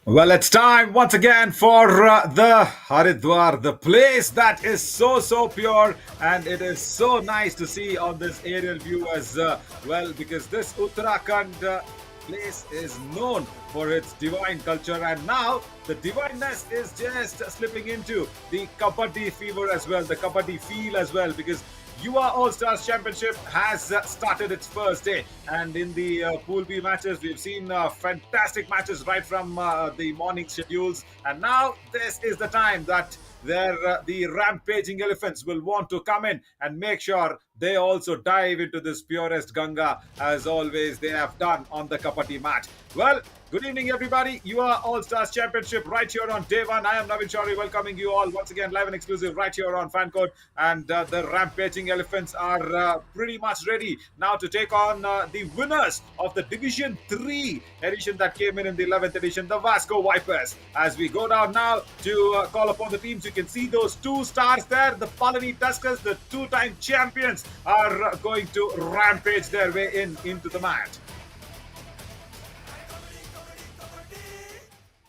Well, it's time once again for the Haridwar, the place that is so pure, and it is so nice to see on this aerial view as well, because this Uttarakhand place is known for its divine culture, and now the divineness is just slipping into the Kabaddi fever as well, the Kabaddi feel as well, because YuvaAllStars Championship has started its first day, and in the Pool B matches, we've seen fantastic matches right from the morning schedules, and now this is the time that the rampaging elephants will want to come in and make sure they also dive into this purest Ganga, as always they have done on the Kabaddi match. Well, good evening, everybody. YuvaAllStars Championship right here on day one. I am Navin Shari, welcoming you all once again live and exclusive right here on Fancode. And the rampaging elephants are pretty much ready now to take on the winners of the Division 3 edition that came in the 11th edition, the Vasco Vipers. As we go down now to call upon the teams, you can see those two stars there. The Palani Tuskers, the two-time champions, are going to rampage their way into the match.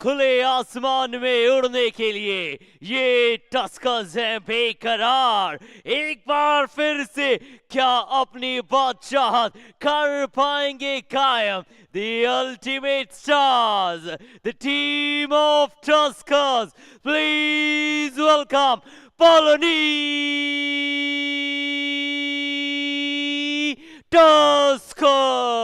खुले आसमान में उड़ने के लिए ये Tuskers हैं बेकरार। एक बार फिर से क्या अपनी बादशाहत कर पाएंगे कायम? The ultimate stars, the team of Tuskers. Please welcome Palani Tuskers.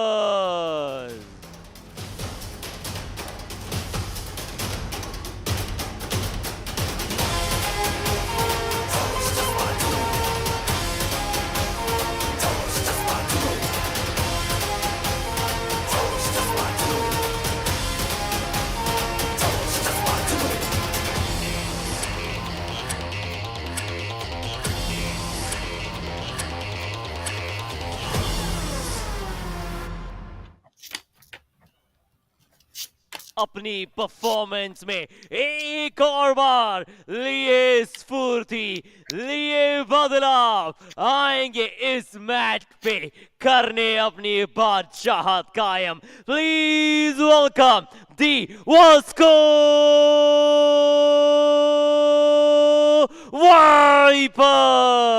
अपनी परफॉर्मेंस में एक और बार लिए स्फूर्ति, लिए बदलाव आएंगे इस मैच पे करने अपनी बादशाहत कायम. Please welcome the Vasco Vipers.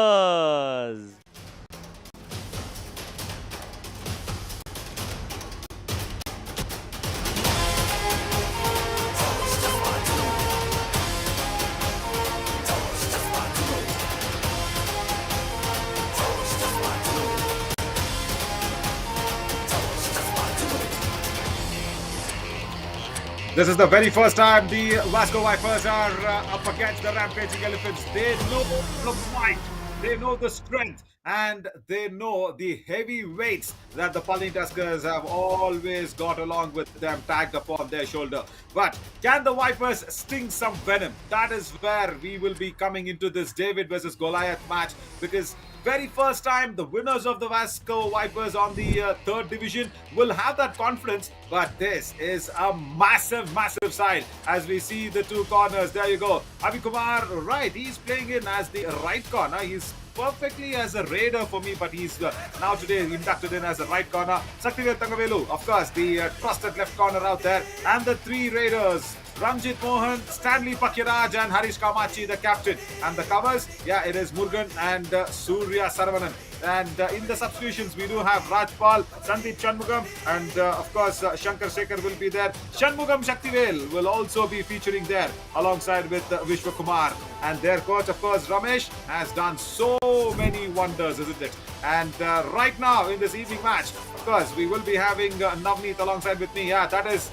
This is the very first time the Vasco Vipers are up against the Rampaging Elephants. They know the might, they know the strength, and they know the heavy weights that the Palani Tuskers have always got along with them tagged upon their shoulder. But can the Vipers sting some venom? That is where we will be coming into this David versus Goliath match, because very first time the winners of the Vasco Vipers on the third division will have that confidence. But this is a massive side as we see the two corners. There you go, Avi Kumar, right, he's playing in as the right corner. He's perfectly as a raider for me, but he's now today inducted in as a right corner. Saktivel Tangavelu, of course, the trusted left corner out there, and the three raiders, Ramjit Mohan, Stanley Pakiraj, and Harish Kamachi, the captain. And the covers, yeah, it is Murugan and Surya Saravanan. And in the substitutions, we do have Rajpal, Sandeep Shanmugam, and of course, Shankar Shekhar will be there. Shanmugam Shaktivel will also be featuring there alongside with Vishwa Kumar. And their coach, of course, Ramesh, has done so many wonders, isn't it? And right now, in this evening match, of course, we will be having Navneet alongside with me. Yeah, that is,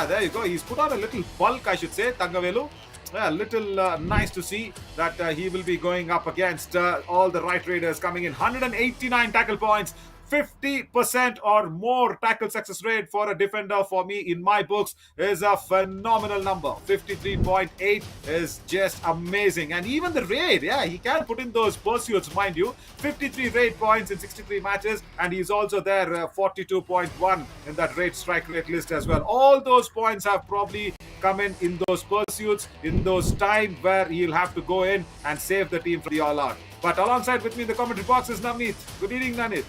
there you go. He's put on a little bulk, I should say, Tangavelu. A little nice to see that he will be going up against all the right raiders coming in. 189 tackle points, 50% or more tackle success rate for a defender, for me in my books, is a phenomenal number. 53.8 is just amazing. And even the raid, yeah, he can put in those pursuits, mind you. 53 raid points in 63 matches, and he's also there 42.1 in that raid strike rate list as well. All those points have probably come in those pursuits, in those times where he'll have to go in and save the team from the all-out. But alongside with me in the commentary box is Navneet. Good evening, Navneet.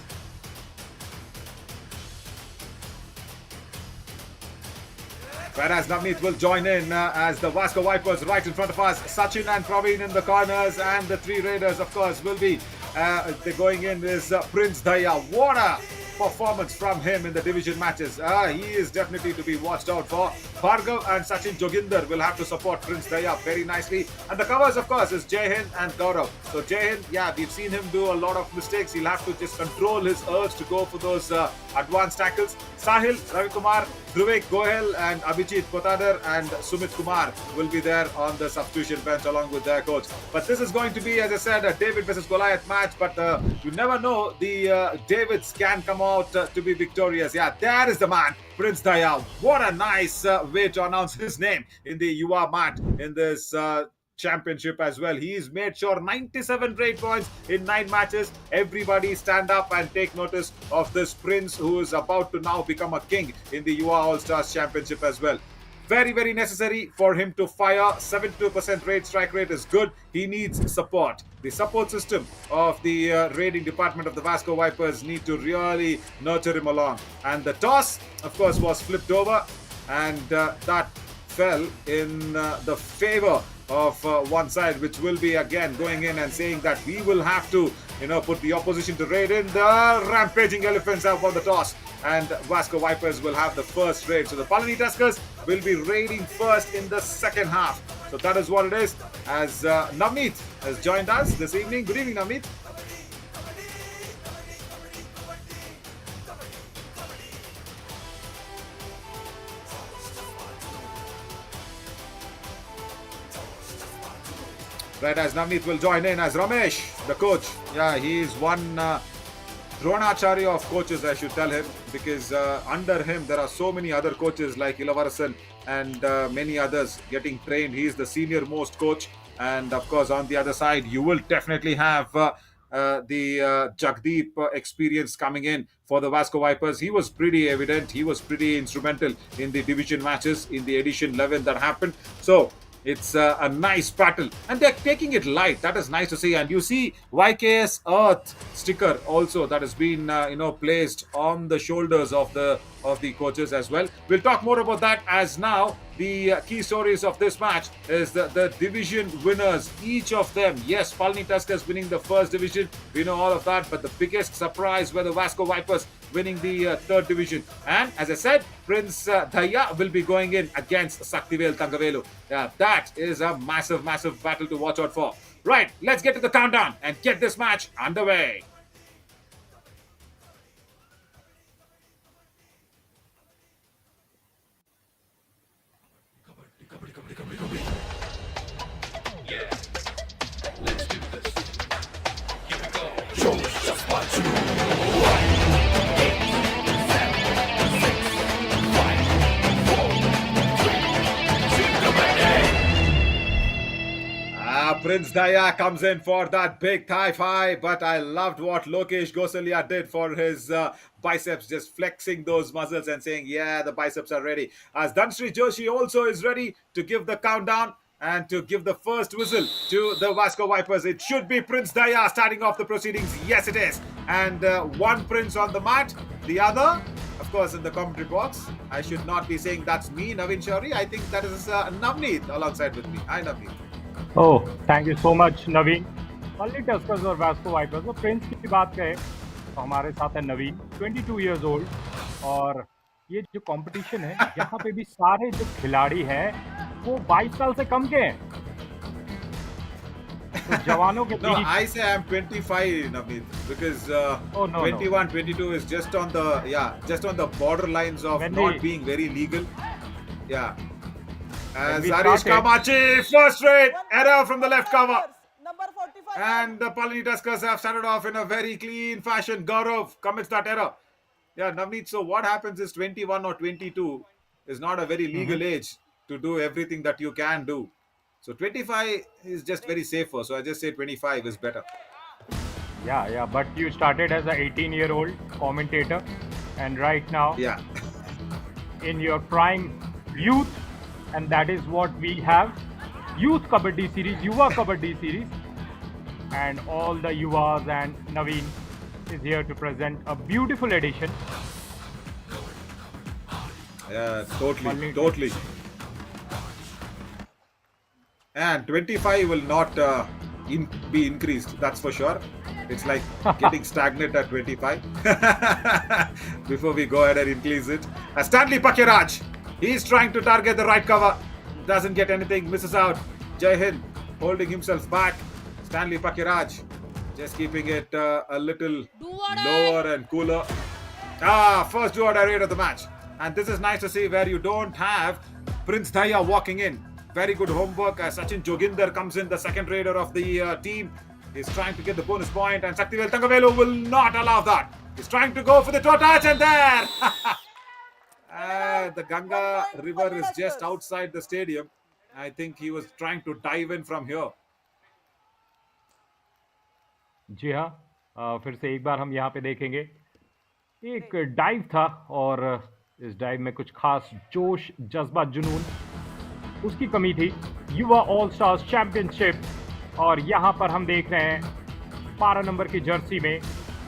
Whereas Navneet will join in as the Vasco Vipers right in front of us. Sachin and Praveen in the corners, and the three Raiders, of course, will be they're going in is Prince Daya. What a performance from him in the division matches. He is definitely to be watched out for. Bhargav and Sachin Joginder will have to support Prince Daya very nicely. And the covers, of course, is Jai Hind and Gaurav. So Jai Hind, yeah, we've seen him do a lot of mistakes. He'll have to just control his urge to go for those advanced tackles. Sahil, Ravi Kumar, Dhruvik Gohel and Abhijit Kotadar and Sumit Kumar will be there on the substitution bench along with their coach. But this is going to be, as I said, a David versus Goliath match. But you never know, the Davids can come out to be victorious. Yeah, there is the man, Prince Daya. What a nice way to announce his name in the Yuva mat in this championship as well. He's made sure 97 raid points in 9 matches. Everybody stand up and take notice of this prince who is about to now become a king in the YuvaAllStars Championship as well. Very, very necessary for him to fire. 72% raid strike rate is good. He needs support. The support system of the raiding department of the Vasco Vipers need to really nurture him along. And the toss, of course, was flipped over, and that fell in the favor of one side, which will be again going in and saying that we will have to, put the opposition to raid in. The rampaging elephants have won the toss, and Vasco Vipers will have the first raid. So the Palani Tuskers will be raiding first in the second half. So that is what it is. As Navneet has joined us this evening. Good evening, Navneet. Right, as Navneet will join in as Ramesh, the coach. Yeah, he is one Dronacharya of coaches, I should tell him, because under him there are so many other coaches like Ilavarasan and many others getting trained. He is the senior most coach. And of course, on the other side, you will definitely have the Jagdeep experience coming in for the Vasco Vipers. He was pretty evident. He was pretty instrumental in the division matches in the edition 11 that happened. So it's a nice battle, and they're taking it light. That is nice to see. And you see YKS Earth sticker also that has been placed on the shoulders of the coaches as well. We'll talk more about that, as now the key stories of this match is the division winners, each of them. Yes, Palani Tuskers winning the first division, we know all of that, but the biggest surprise were the Vasco Vipers winning the third division. And as I said, Prince Daya will be going in against Saktivel Tangavelu. That is a massive battle to watch out for. Right, let's get to the countdown and get this match underway. Prince Daya comes in for that big thigh five, but I loved what Lokesh Gosalia did for his biceps, just flexing those muscles and saying, yeah, the biceps are ready. As Dhanshree Joshi also is ready to give the countdown and to give the first whistle to the Vasco Vipers. It should be Prince Daya starting off the proceedings. Yes, it is. And one prince on the mat, the other, of course, in the commentary box. I should not be saying that's me, Naveen Shourie. I think that is Navneet alongside with me. Hi, Navneet. Oh, thank you so much, Naveen. Palani Tuskers और Vasco Vipers, तो Prince की बात करें तो हमारे साथ है नवीन, 22 years old, और ये जो कंपटीशन है यहाँ पे भी सारे जो खिलाड़ी हैं वो 22 साल से कम के हैं. तो जवानों के No, I say I'm 25, Navneet, because 21, 22 is just on the borderlines of not being very legal. Yeah. As Arish Kamachi, first raid, error from the left cover. Number 45. And the Palani Tuskers have started off in a very clean fashion. Gaurav commits that error. Yeah, Navneet, so what happens is 21 or 22 is not a very legal age to do everything that you can do. So 25 is just very safer. So I just say 25 is better. Yeah, but you started as a 18-year-old commentator, and right now Yeah. in your prime youth, and that is what we have. Youth Kabaddi Series, Yuva Kabaddi Series, and all the Yuvas and Naveen is here to present a beautiful edition. Yeah, totally. And 25 will not be increased, that's for sure. It's like getting stagnant at 25. Before we go ahead and increase it. Stanley Pakiraj, he's trying to target the right cover. Doesn't get anything, misses out. Jai Hind holding himself back. Stanley Pakiraj just keeping it a little lower and cooler. First do-or-die raid of the match. And this is nice to see where you don't have Prince Daya walking in. Very good homework. Sachin Joginder comes in, the second raider of the team. He's trying to get the bonus point, and Saktivel Tangavelu will not allow that. He's trying to go for the toe touch, and there! The Ganga River is just outside the stadium. I think he was trying to dive in from here. जी हाँ, फिर से एक बार हम यहाँ पे देखेंगे एक dive था, और इस डाइव में कुछ खास जोश, जज्बा, जुनून उसकी कमी थी. युवा ऑल स्टार्स चैंपियनशिप, और यहाँ पर हम देख रहे हैं 12 नंबर की जर्सी में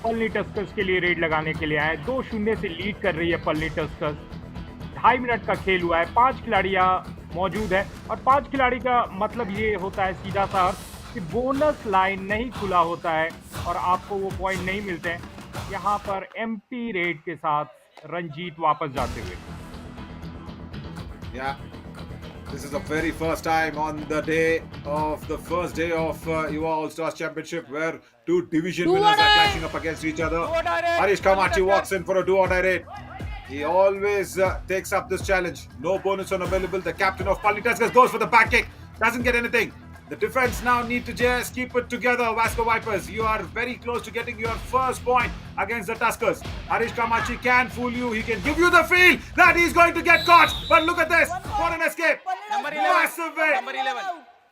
पलनी टस्कर्स के लिए रेड लगाने के लिए आए. 2-0 से लीड कर रही है पलनी टस्कर्स. 2.5 मिनट का खेल हुआ है. 5 खिलाड़ी यहाँ मौजूद है, और 5 खिलाड़ी का मतलब ये होता है सीधा सा अर्थ कि बोनस लाइन नहीं खुला होता है और आपको वो पॉइंट नहीं मिलते हैं. यहाँ पर एम्प्टी रेड के साथ रंजीत वापस जाते हुए. Yeah, this is the very first time on the day of the first day of YuvaAllStars Championship where two division winners are clashing up against each other. Harish Kamachi walks in for a do-or-die raid. He always takes up this challenge. No bonus on available. The captain of Palani Tuskers goes for the back kick. Doesn't get anything. The defense now need to just keep it together. Vasco Vipers, you are very close to getting your first point against the Tuskers. Harish Kamachi can fool you. He can give you the feel that he's going to get caught. But look at this. What an escape. Massive win. Number 11.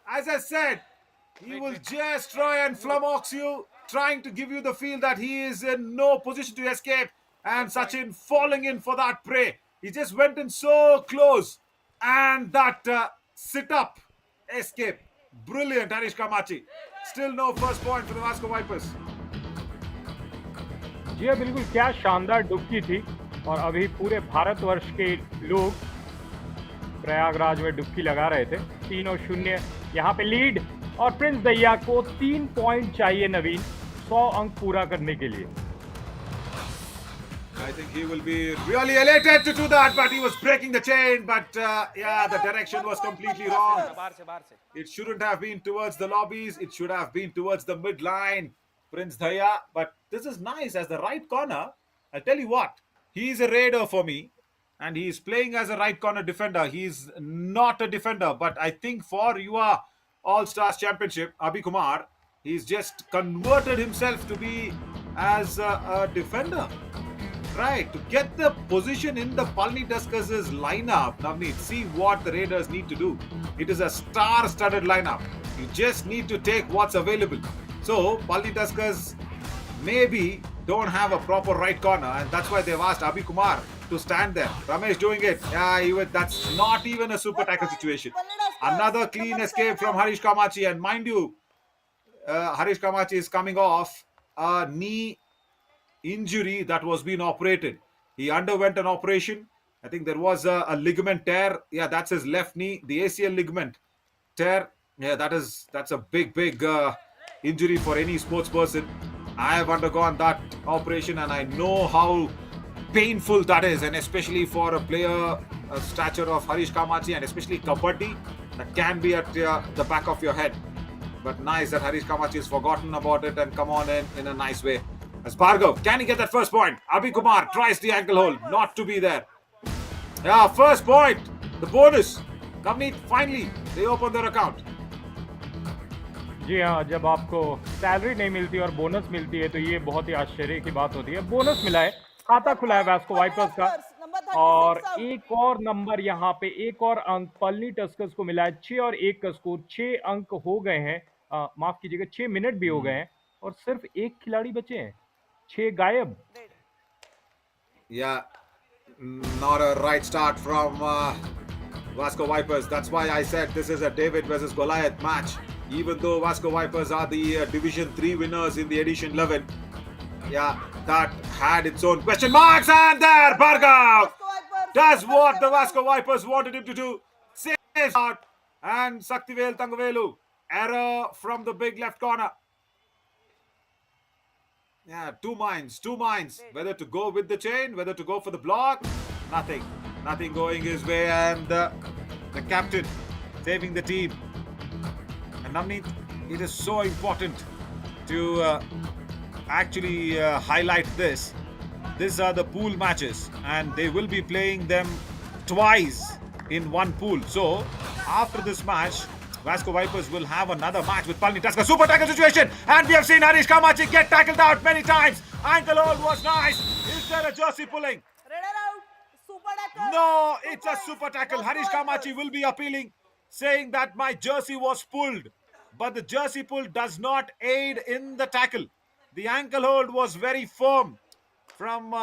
As I said, he will just try and flummox you, trying to give you the feel that he is in no position to escape. And Sachin falling in for that prey. He just went in so close. And that sit-up escape. Brilliant, Harish Kamachi. Still no first point for the Vasco Vipers. जी हाँ, बिल्कुल. क्या शानदार डुबकी थी, और अभी पूरे भारतवर्ष के लोग प्रयागराज में डुबकी लगा रहे थे. 3-0 यहाँ पे लीड, और प्रिंस दैया को 3 पॉइंट चाहिए नवीन 100 अंक पूरा करने के लिए. I think he will be really elated to do that, but he was breaking the chain. But yeah, the direction was completely wrong. It shouldn't have been towards the lobbies. It should have been towards the midline. Prince Daya. But this is nice as the right corner. I'll tell you what, he's a raider for me, and he's playing as a right corner defender. He's not a defender, but I think for Yuva All-Stars Championship, Abhi Kumar, he's just converted himself to be as a defender. Right, to get the position in the Palani Tuskers' lineup, Navneet, see what the Raiders need to do. It is a star-studded lineup. You just need to take what's available. So, Palani Tuskers maybe don't have a proper right corner, and that's why they've asked Abhi Kumar to stand there. Ramesh doing it. Yeah, that's not even a super tackle situation. Another clean escape from Harish Kamachi, and mind you, Harish Kamachi is coming off a knee injury that was being operated. He underwent an operation. I think there was a ligament tear. Yeah, that's his left knee, the ACL ligament tear. Yeah, that's a big injury for any sports person. I have undergone that operation, and I know how painful that is, and especially for a player a stature of Harish Kamachi, and especially kabaddi, that can be at the back of your head. But nice that Harish Kamachi has forgotten about it and come on in a nice way. As Bhargav, can he get that first point? Abhi Kumar tries the ankle hold, not to be there. Yeah, first point, the bonus. Navneet, finally, they open their account. जी हाँ, जब आपको salary नहीं मिलती और bonus मिलती है तो ये बहुत ही आश्चर्य की बात होती है। बोनस मिला है, खाता खुला है वास्को वाइपर्स का और एक और नंबर यहाँ पे एक और अंक पलनी टस्कर्स को मिला है। 6 और 1 का स्कोर, 6 अंक हो गए हैं। माफ कीजिएगा, 6 मिनट भी हो गए हैं और सिर्फ एक खिलाड़ी बचे हैं, 6 गायब। Yeah, not a right start from Vasco Vipers. That's why I said this is a David versus Goliath match. Even though Vasco Vipers are the Division 3 winners in the Edition 11. Yeah, that had its own question marks. And there, Bhargav does what the Vasco Vipers wanted him to do. Saves out. And Saktivel Tangavelu, error from the big left corner. Yeah, two minds. Whether to go with the chain, whether to go for the block. Nothing going his way. And the captain saving the team. And Navneet, it is so important to actually highlight this. These are the pool matches and they will be playing them twice in one pool. So, after this match, Vasco Vipers will have another match with Palani Tuskers. Super tackle situation, and we have seen Harish Kamachi get tackled out many times. Ankle hold was nice. Is there a jersey pulling? No, it's a super tackle. Harish Kamachi will be appealing, saying that my jersey was pulled. But the jersey pull does not aid in the tackle. The ankle hold was very firm from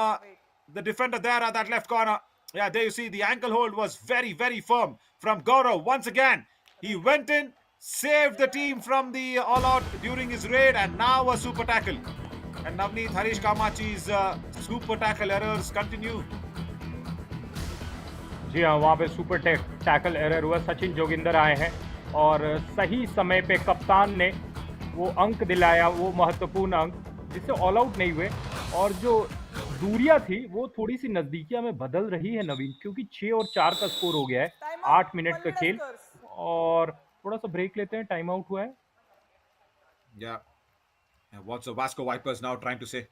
the defender there at that left corner. Yeah, there you see the ankle hold was very, very firm from Gaurav once again. He went in, saved the team from the all-out during his raid, and now a super tackle. And Navneet, Harish Kamachi's super tackle errors continue. जी हाँ, वहाँ पे super tackle error हुआ। सचिन जोगिंदर आए हैं और सही समय पे कप्तान ने वो अंक दिलाया, वो महत्वपूर्ण अंक जिससे ऑल आउट नहीं हुए। और जो दूरियां थी वो थोड़ी सी नजदीकियां में बदल रही है नवीन, क्योंकि 6 और 4 का स्कोर हो गया है, 8 मिनट का खेल। और थोड़ा सा ब्रेक लेते हैं, टाइम आउट हुआ है। Yeah. And what's the Vasco Vipers now trying to say?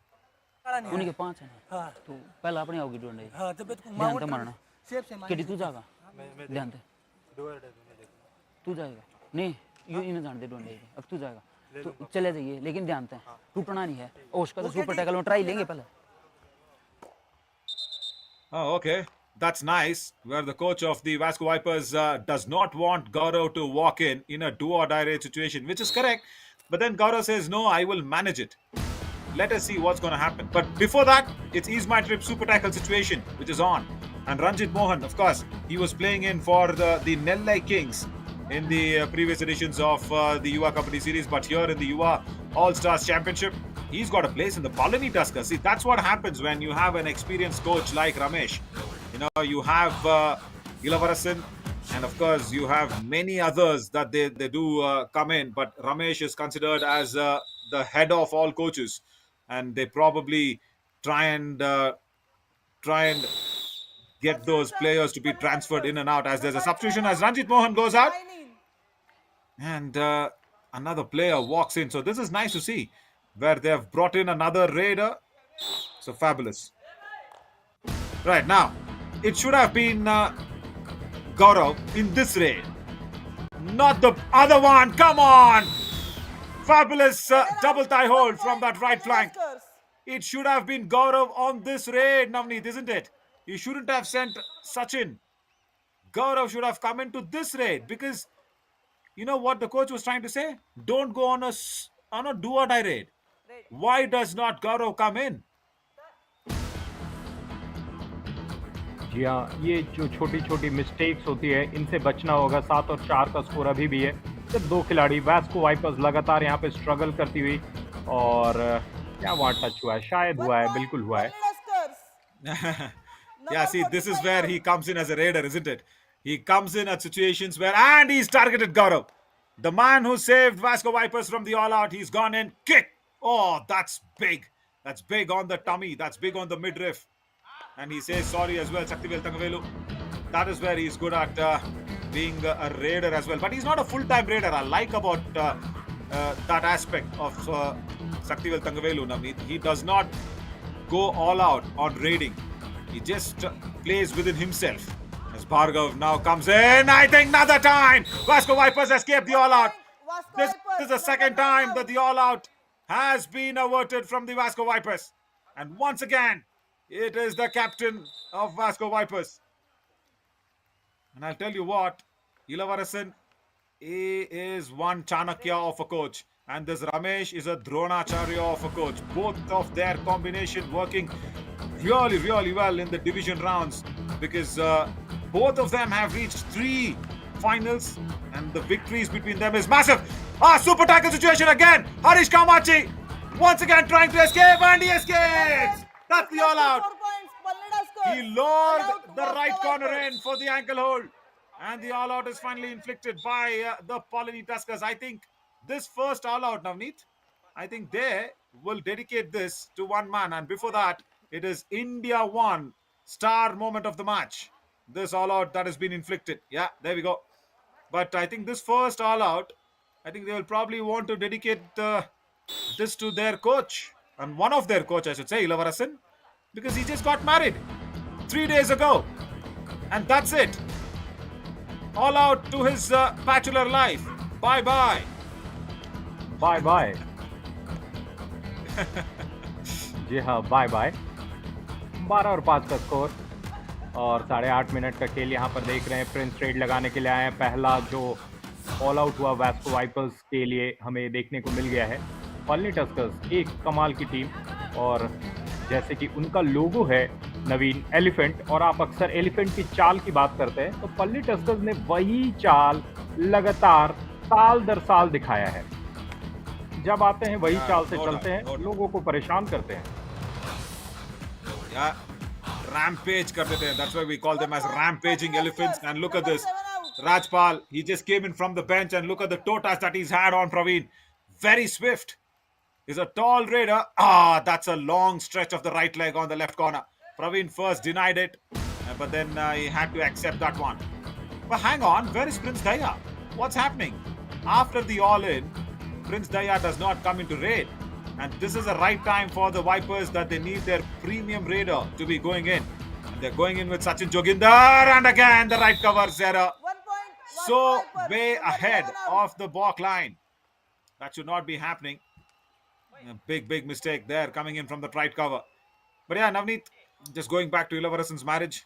उन्हीं के 5 है ना, तो पहला अपने आओगी ढूंढे। ध्यान से मारना। केडी तू जाएगा? ध्यान से। तू जाएगा? नहीं, यू इन्हें जान दे ढूंढे। अब तू जाएगा। तो चले जाइए, लेकिन ध्यान से। टूटना नहीं है। ओश का तो सुपर टैकल में ट्राई लेंगे पहले। Oh, okay. That's nice. Where the coach of the Vasco Vipers does not want Gaurav to walk in a do-or-die raid situation, which is correct. But then Gaurav says, no, I will manage it. Let us see what's going to happen. But before that, it's Ease My Trip super tackle situation, which is on. And Ranjit Mohan, of course, he was playing in for the Nellai Kings in the previous editions of the Yuva Company Series. But here in the Yuva All-Stars Championship, he's got a place in the Palani Tuskers. See, that's what happens when you have an experienced coach like Ramesh. You know, you have Ilavarasan, and of course, you have many others that they do come in. But Ramesh is considered as the head of all coaches, and they probably try and get those players to be transferred in and out as there's a substitution as Ranjit Mohan goes out, and another player walks in. So this is nice to see, where they have brought in another raider. So fabulous. Right now, it should have been Gaurav in this raid, not the other one. Come on! Fabulous double thigh hold from that right flank. It should have been Gaurav on this raid, Navneet, isn't it? You shouldn't have sent Sachin. Gaurav should have come into this raid, because you know what the coach was trying to say? Don't go on a do-or-die raid. Why does not Gaurav come in? जी हाँ, ये जो छोटी छोटी mistakes होती है इनसे बचना होगा। 7 और 4 का स्कोर अभी भी है। सिर्फ 2 खिलाड़ी। वास्को वाइपर्स लगातार यहाँ पे स्ट्रगल करती हुई, और क्या वहाँ टच हुआ है? शायद हुआ है, बिल्कुल हुआ है। Yeah, see, this is where he comes in as a raider, isn't it? He comes in at situations where, and he's targeted Gaurav. The man who saved Vasco Vipers from the all-out, he's gone in, kick. Oh, that's big. That's big on the tummy. That's big on the midriff. And he says sorry as well, Saktivel Tangavelu. That is where he's good at being a raider as well. But he's not a full-time raider. I like about that aspect of Saktivel Tangavelu, Navneet. He does not go all out on raiding. He just plays within himself. As Bhargav now comes in, I think another time. Vasco Vipers escape the all-out. This is the second time that the all-out has been averted from the Vasco Vipers. And once again, it is the captain of Vasco Vipers. And I'll tell you what, Ilavarasan, he is one Chanakya of a coach. And this Ramesh is a Dronacharya of a coach. Both of their combination working really, really well in the division rounds. Because both of them have reached 3 finals. And the victories between them is massive. Super tackle situation again. Harish Kamachi once again trying to escape, and he escapes. That's the all-out. He lowered the right corner in for the ankle hold. And the all-out is finally inflicted by the Palani Tuskers. I think this first all-out, Navneet, I think they will dedicate this to one man. And before that, it is India 1 star moment of the match. This all-out that has been inflicted. Yeah, there we go. But I think this first all-out, I think they will probably want to dedicate this to their coach. And one of their coach, I should say, Ilavarasan. Because he just got married 3 days ago. And that's it. All out to his bachelor life. Bye-bye. Bye जी हाँ bye 12 और 5 का score और 8.5 minute का खेल यहाँ पर देख रहे हैं। प्रिंस ट्रेड लगाने के लिए आए हैं। पहला जो ऑल आउट हुआ वास्को वाइपर्स के लिए हमें देखने को मिल गया है। पलनी टस्कर्स एक कमाल की टीम, और जैसे कि उनका लोगो है नवीन एलिफेंट, और आप अक्सर एलिफेंट की चाल की बात करते हैं, तो पलनी टस्कर्स ने वही चाल लगातार साल दर साल दिखाया है। जब आते हैं वही चाल से चलते हैं, लोगों को परेशान करते हैं। Rampage कर देते हैं. That's why we call them as rampaging elephants. And look at this. Rajpal, he just came in from the bench, and look at the toe touch that he's had on Praveen. Very swift. He's a tall raider. That's a long stretch of the right leg on the left corner. Praveen first denied it, but then he had to accept that one. But hang on, where is Prince Daya? What's happening? After the all-in, Prince Daya does not come into raid. And this is the right time for the Vipers that they need their premium raider to be going in. And they're going in with Sachin Joginder, and again the right cover Zera. So way ahead of the balk line. That should not be happening. A big mistake there coming in from the right cover. But yeah, Navneet, just going back to Ilavarasan's marriage,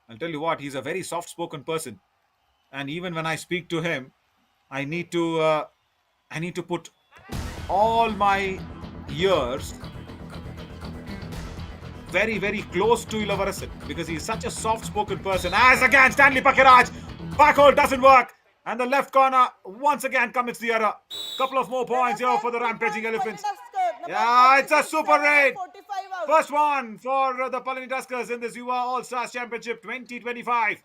I'll tell you what, he's a very soft-spoken person. And even when I speak to him, I need to put all my ears very close to Ilavarasan, because he's such a soft-spoken person. As again, Stanley Pakiraj, back hold doesn't work, and the left corner once again commits the error. Couple of more points here for the rampaging elephants. Yeah, it's a super raid. First one for the Palani Tuskers in this YuvaAllStarsChampionship 2025.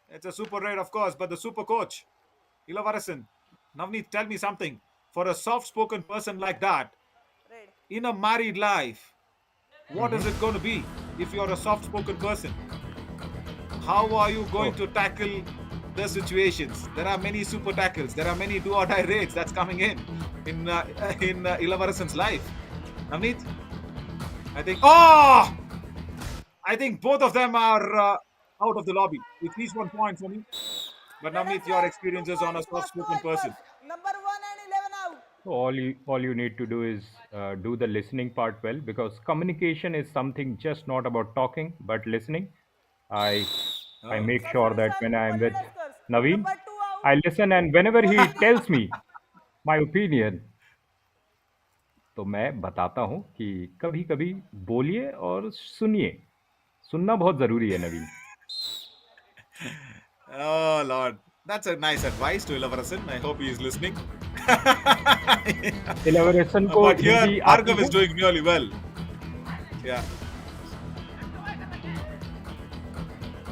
It's a super raid, of course, but the super coach, Ilavarasan. Navneet, tell me something. For a soft-spoken person like that, in a married life, what is it going to be if you're a soft-spoken person? How are you going to tackle the situations? There are many super tackles. There are many do-or-die raids that's coming in Ilavarasan's life. Navneet, I think both of them are out of the lobby. It's each 1 point for me. But Navneet, your experiences on a soft-spoken person. Number 1 and 11 out. So all you need to do is do the listening part well, because communication is something just not about talking but listening. I make sure that when I am with Naveen, I listen, and whenever he tells me my opinion, तो मैं बताता हूँ कि कभी-कभी बोलिए और सुनिए. सुनना बहुत जरूरी है नवीन. Oh Lord, that's a nice advice to Ilavarasan. I hope he is listening. इलेवरेशन को But here, हिंदी आती Bhargav है. is doing really well. Yeah.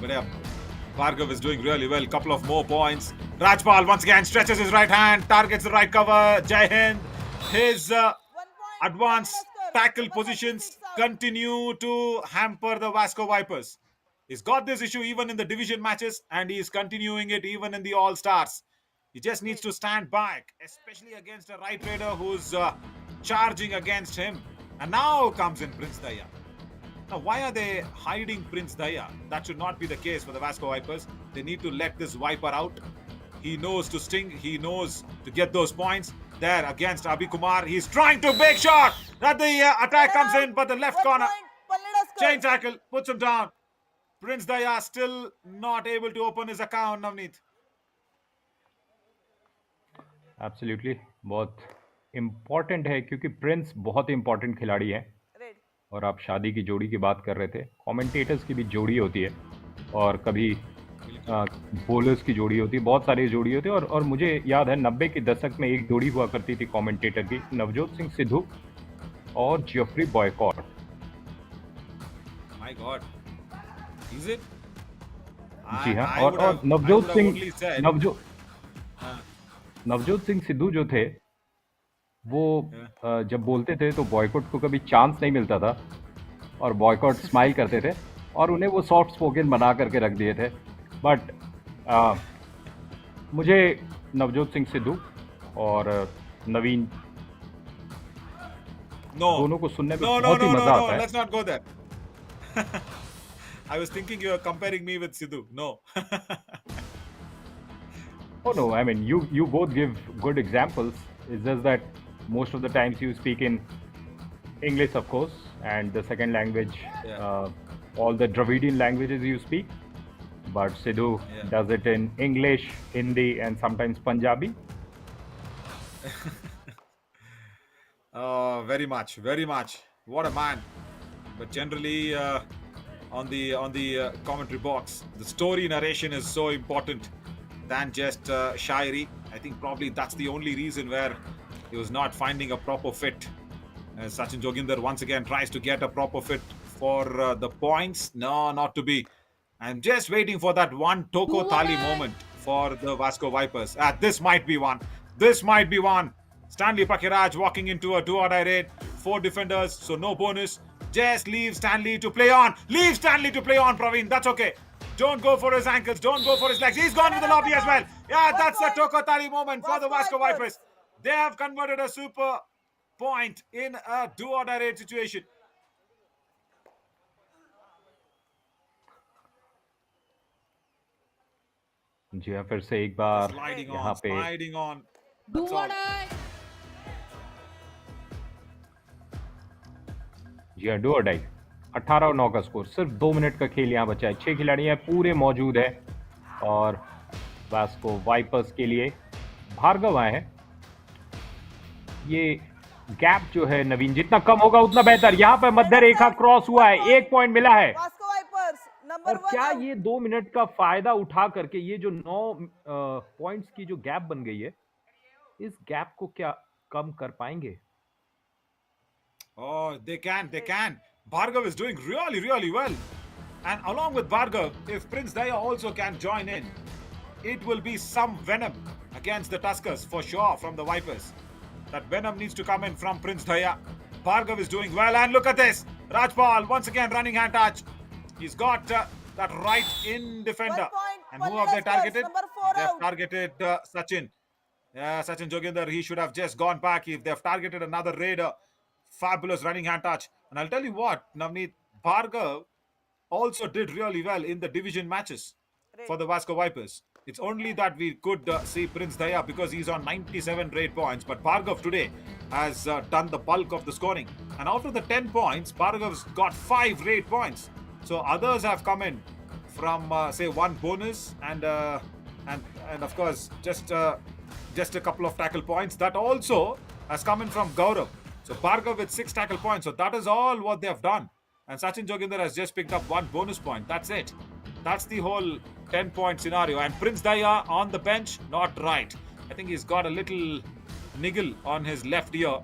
But yeah, Bhargav is doing really well. Couple of more points. Rajpal once again stretches his right hand, targets the right cover. Jai Hind. His advanced tackle positions continue to hamper the Vasco Vipers. He's got this issue even in the division matches, and he is continuing it even in the All-Stars. He just needs to stand back, especially against a right raider who's charging against him. And now comes in Prince Daya. Now, why are they hiding Prince Daya? That should not be the case for the Vasco Vipers. They need to let this Viper out. He knows to sting. He knows to get those points. There against Abhi Kumar. He's trying to make sure that the attack comes in, but the left 1 corner. point, Palani Tuskers. Chain tackle. Puts him down. Prince Daya still not able to open his account, Navneet. Absolutely बहुत important है क्योंकि Prince बहुत important खिलाड़ी है Red. और आप शादी की जोड़ी की बात कर रहे थे कमेंटेटर्स की भी जोड़ी होती है और कभी बोलर्स की जोड़ी होती है बहुत सारी जोड़ी होती है और मुझे याद है 90 के दशक में एक जोड़ी हुआ करती थी कमेंटेटर की नवजोत सिंह सिद्धू और Jeffrey boycott My God. Is it? जी हाँ I would और have- I Navjot would have only said- Navjot Singh Sidhu जो थे वो जब बोलते थे तो बॉयकॉट को कभी चांस नहीं मिलता था और बॉयकॉट स्माइल करते थे और उन्हें वो सॉफ्ट स्पोकन बना करके रख दिए थे बट मुझे नवजोत सिंह सिद्धू और नवीन No. दोनों को सुनने में No, no, बहुत ही no, no, मजा no. आता है Let's not go there. I was thinking you were comparing me with Sidhu. No. Oh no, I mean you both give good examples. It's just that most of the times you speak in English, of course, and the second language, all the Dravidian languages you speak. But Sidhu does it in English, Hindi, and sometimes Punjabi. Very much, very much. What a man! But generally, on the commentary box, the story narration is so important than just shairi. I think probably that's the only reason where he was not finding a proper fit. Sachin Joginder once again tries to get a proper fit for the points. No, not to be. I'm just waiting for that one Toko Thali moment for the Vasco Vipers. This might be one. This might be one. Stanley Pakiraj walking into a 2-or-die raid. 4 defenders, so no bonus. Just leave Stanley to play on. Leave Stanley to play on, Praveen. That's okay. Don't go for his ankles. Don't go for his legs. He's gone to the lobby as well. Yeah, that's the Toko Thali moment for the Vasco Vipers. They have converted a super point in a do-or-die raid situation. जी हाँ फिर से एक बार Sliding यहाँ on, पे sliding on. That's all. जी हाँ do और die 18-9 का score सिर्फ 2 मिनट का खेल यहाँ बचा है 6 खिलाड़ी हैं पूरे मौजूद है और वास्को वाइपर्स के लिए भार्गव आए हैं ये गैप जो है नवीन जितना कम होगा उतना बेहतर यहाँ पे मध्य रेखा क्रॉस हुआ है 1 पॉइंट मिला है Vasco Vipers, number और 1 क्या out. ये 2 मिनट का फायदा उठा करके ये जो 9 पॉइंट्स की जो गैप बन गई है इस गैप को क्या कम कर पाएंगे Oh, they can. Bhargav is doing really, really well. And along with Bhargav, if Prince Daya also can join in, it will be some venom against the Tuskers for sure from the Vipers. That venom needs to come in from Prince Daya. Bhargav is doing well. And look at this. Rajpal once again running hand touch. He's got that right in defender. 1 point, And who have they Tuskers, targeted? number 4 They have out. targeted Sachin. Yeah, Sachin Joginder, he should have just gone back. If they've targeted another raider, fabulous running hand touch. And I'll tell you what, Navneet, Bhargav also did really well in the division matches for the Vasco Vipers. It's only that we could see Prince Daya because he's on 97 raid points. But Bhargav today has done the bulk of the scoring. And after the 10 points, Bhargav's got 5 raid points. So others have come in from, say, 1 bonus and of course, just a couple of tackle points. That also has come in from Gaurav. So Bhargav with 6 tackle points. So that is all what they have done. And Sachin Joginder has just picked up 1 bonus point. That's it. That's the whole 10-point scenario. And Prince Daya on the bench, not right. I think he's got a little niggle on his left ear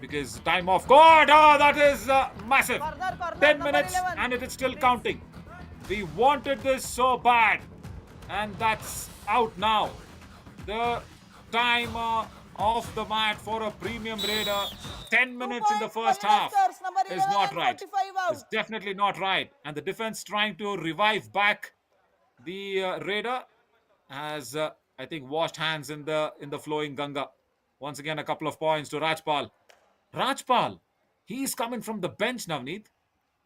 because time off. God, oh, that is massive. Corner, 10 number minutes 11. and it is still counting. We wanted this so bad. And that's out now. The timer off the mat for a premium raider. 10 minutes in the first half Tuskers, number is 11 not and right. 45 out. It's definitely not right. And the defense trying to revive back the raider has, I think, washed hands in the flowing Ganga. Once again, a couple of points to Rajpal. Rajpal, he's coming from the bench, Navneet.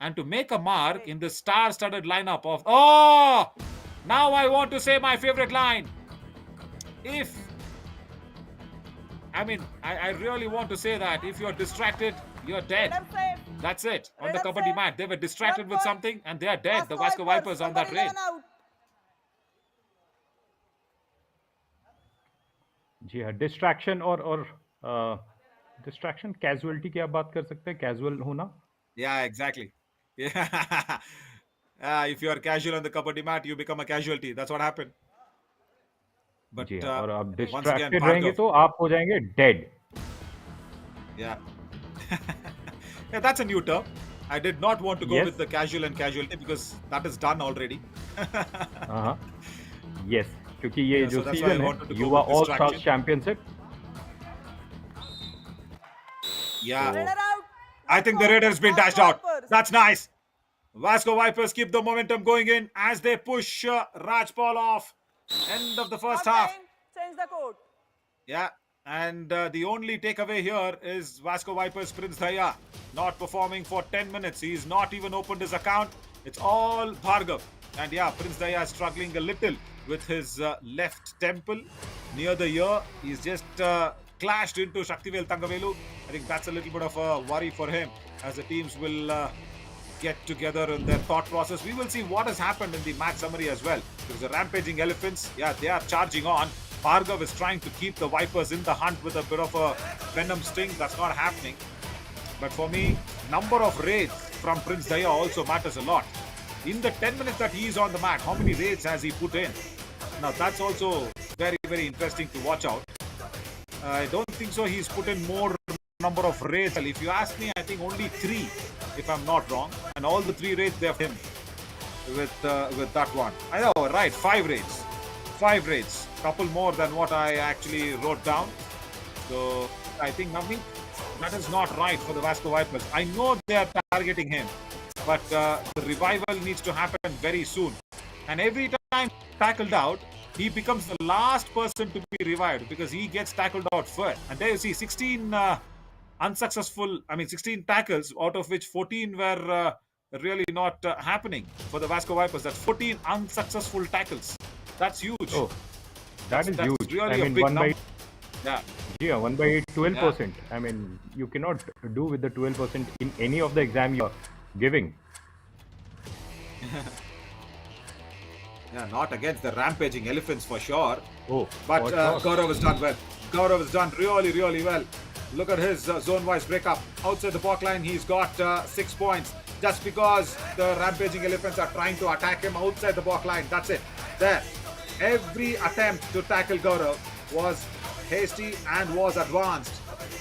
And to make a mark in the star-studded lineup of... Oh! Now I want to say my favorite line. if I really want to say that if you're distracted, you're dead. Radar safe. That's it. On the Radar kabaddi safe. mat, they were distracted 1 with point. something and they are dead. The Vasco Vipers on that 1 raid. out. जी हाँ, distraction और distraction casualty की आप बात कर सकते हैं, casual होना. Yeah, exactly. Yeah. If you are casual on the kabaddi mat, you become a casualty. That's what happened. But जी हाँ, और आप once again, डिस्ट्रैक्टेड रहेंगे Bhargav. तो आप हो जाएंगे dead. Yeah. Yeah, that's a new term. I did not want to go Yes. with the casual and casualty because that is done already. हाँ, yes, क्योंकि ये Yeah, जो so that's why I season wanted to है go युवा with all distraction. Stars championship. Yeah. Radar out. I think the Raiders been dashed Vasco out. Vipers. That's nice. Vasco Vipers keep the momentum going in as they push Rajpal off. End of the first Not half. time. Change the court. Yeah. And the only takeaway here is Vasco Vipers Prince Daya not performing for 10 minutes. He's not even opened his account. It's all Bhargav. And yeah, Prince Daya is struggling a little with his left temple near the ear. He's just clashed into Shaktivel Tangavelu. I think that's a little bit of a worry for him as the teams will get together in their thought process. We will see what has happened in the match summary as well. Because the rampaging elephants, yeah, they are charging on. Bhargav is trying to keep the Vipers in the hunt with a bit of a venom sting. That's not happening. But for me, number of raids from Prince Daya also matters a lot. In the 10 minutes that he is on the mat, how many raids has he put in? Now that's also very, very interesting to watch out. I don't think so he's put in more number of raids. Well, if you ask me, I think only 3, if I'm not wrong. And all the 3 raids they have him with that one. I know, right, 5 raids. 5 raids. Couple more than what I actually wrote down. So I think Navneet, that is not right for the Vasco Vipers. I know they are targeting him, but the revival needs to happen very soon. And every time tackled out, he becomes the last person to be revived because he gets tackled out first. And there you see 16 16 tackles, out of which 14 were really not happening for the Vasco Vipers. That's 14 unsuccessful tackles. That's huge. Oh, that is That's huge. really I a mean, big 1 by number. Yeah. yeah, 1 by 8, 12%. I mean, you cannot do with the 12% in any of the exam you are giving. Yeah, not against the rampaging elephants for sure. Oh, But for sure. Gaurav has done well. Gaurav has done really, really well. Look at his zone-wise breakup. Outside the block line, he's got 6 points. Just because the rampaging elephants are trying to attack him outside the block line. That's it. There. Every attempt to tackle Gaurav was hasty and was advanced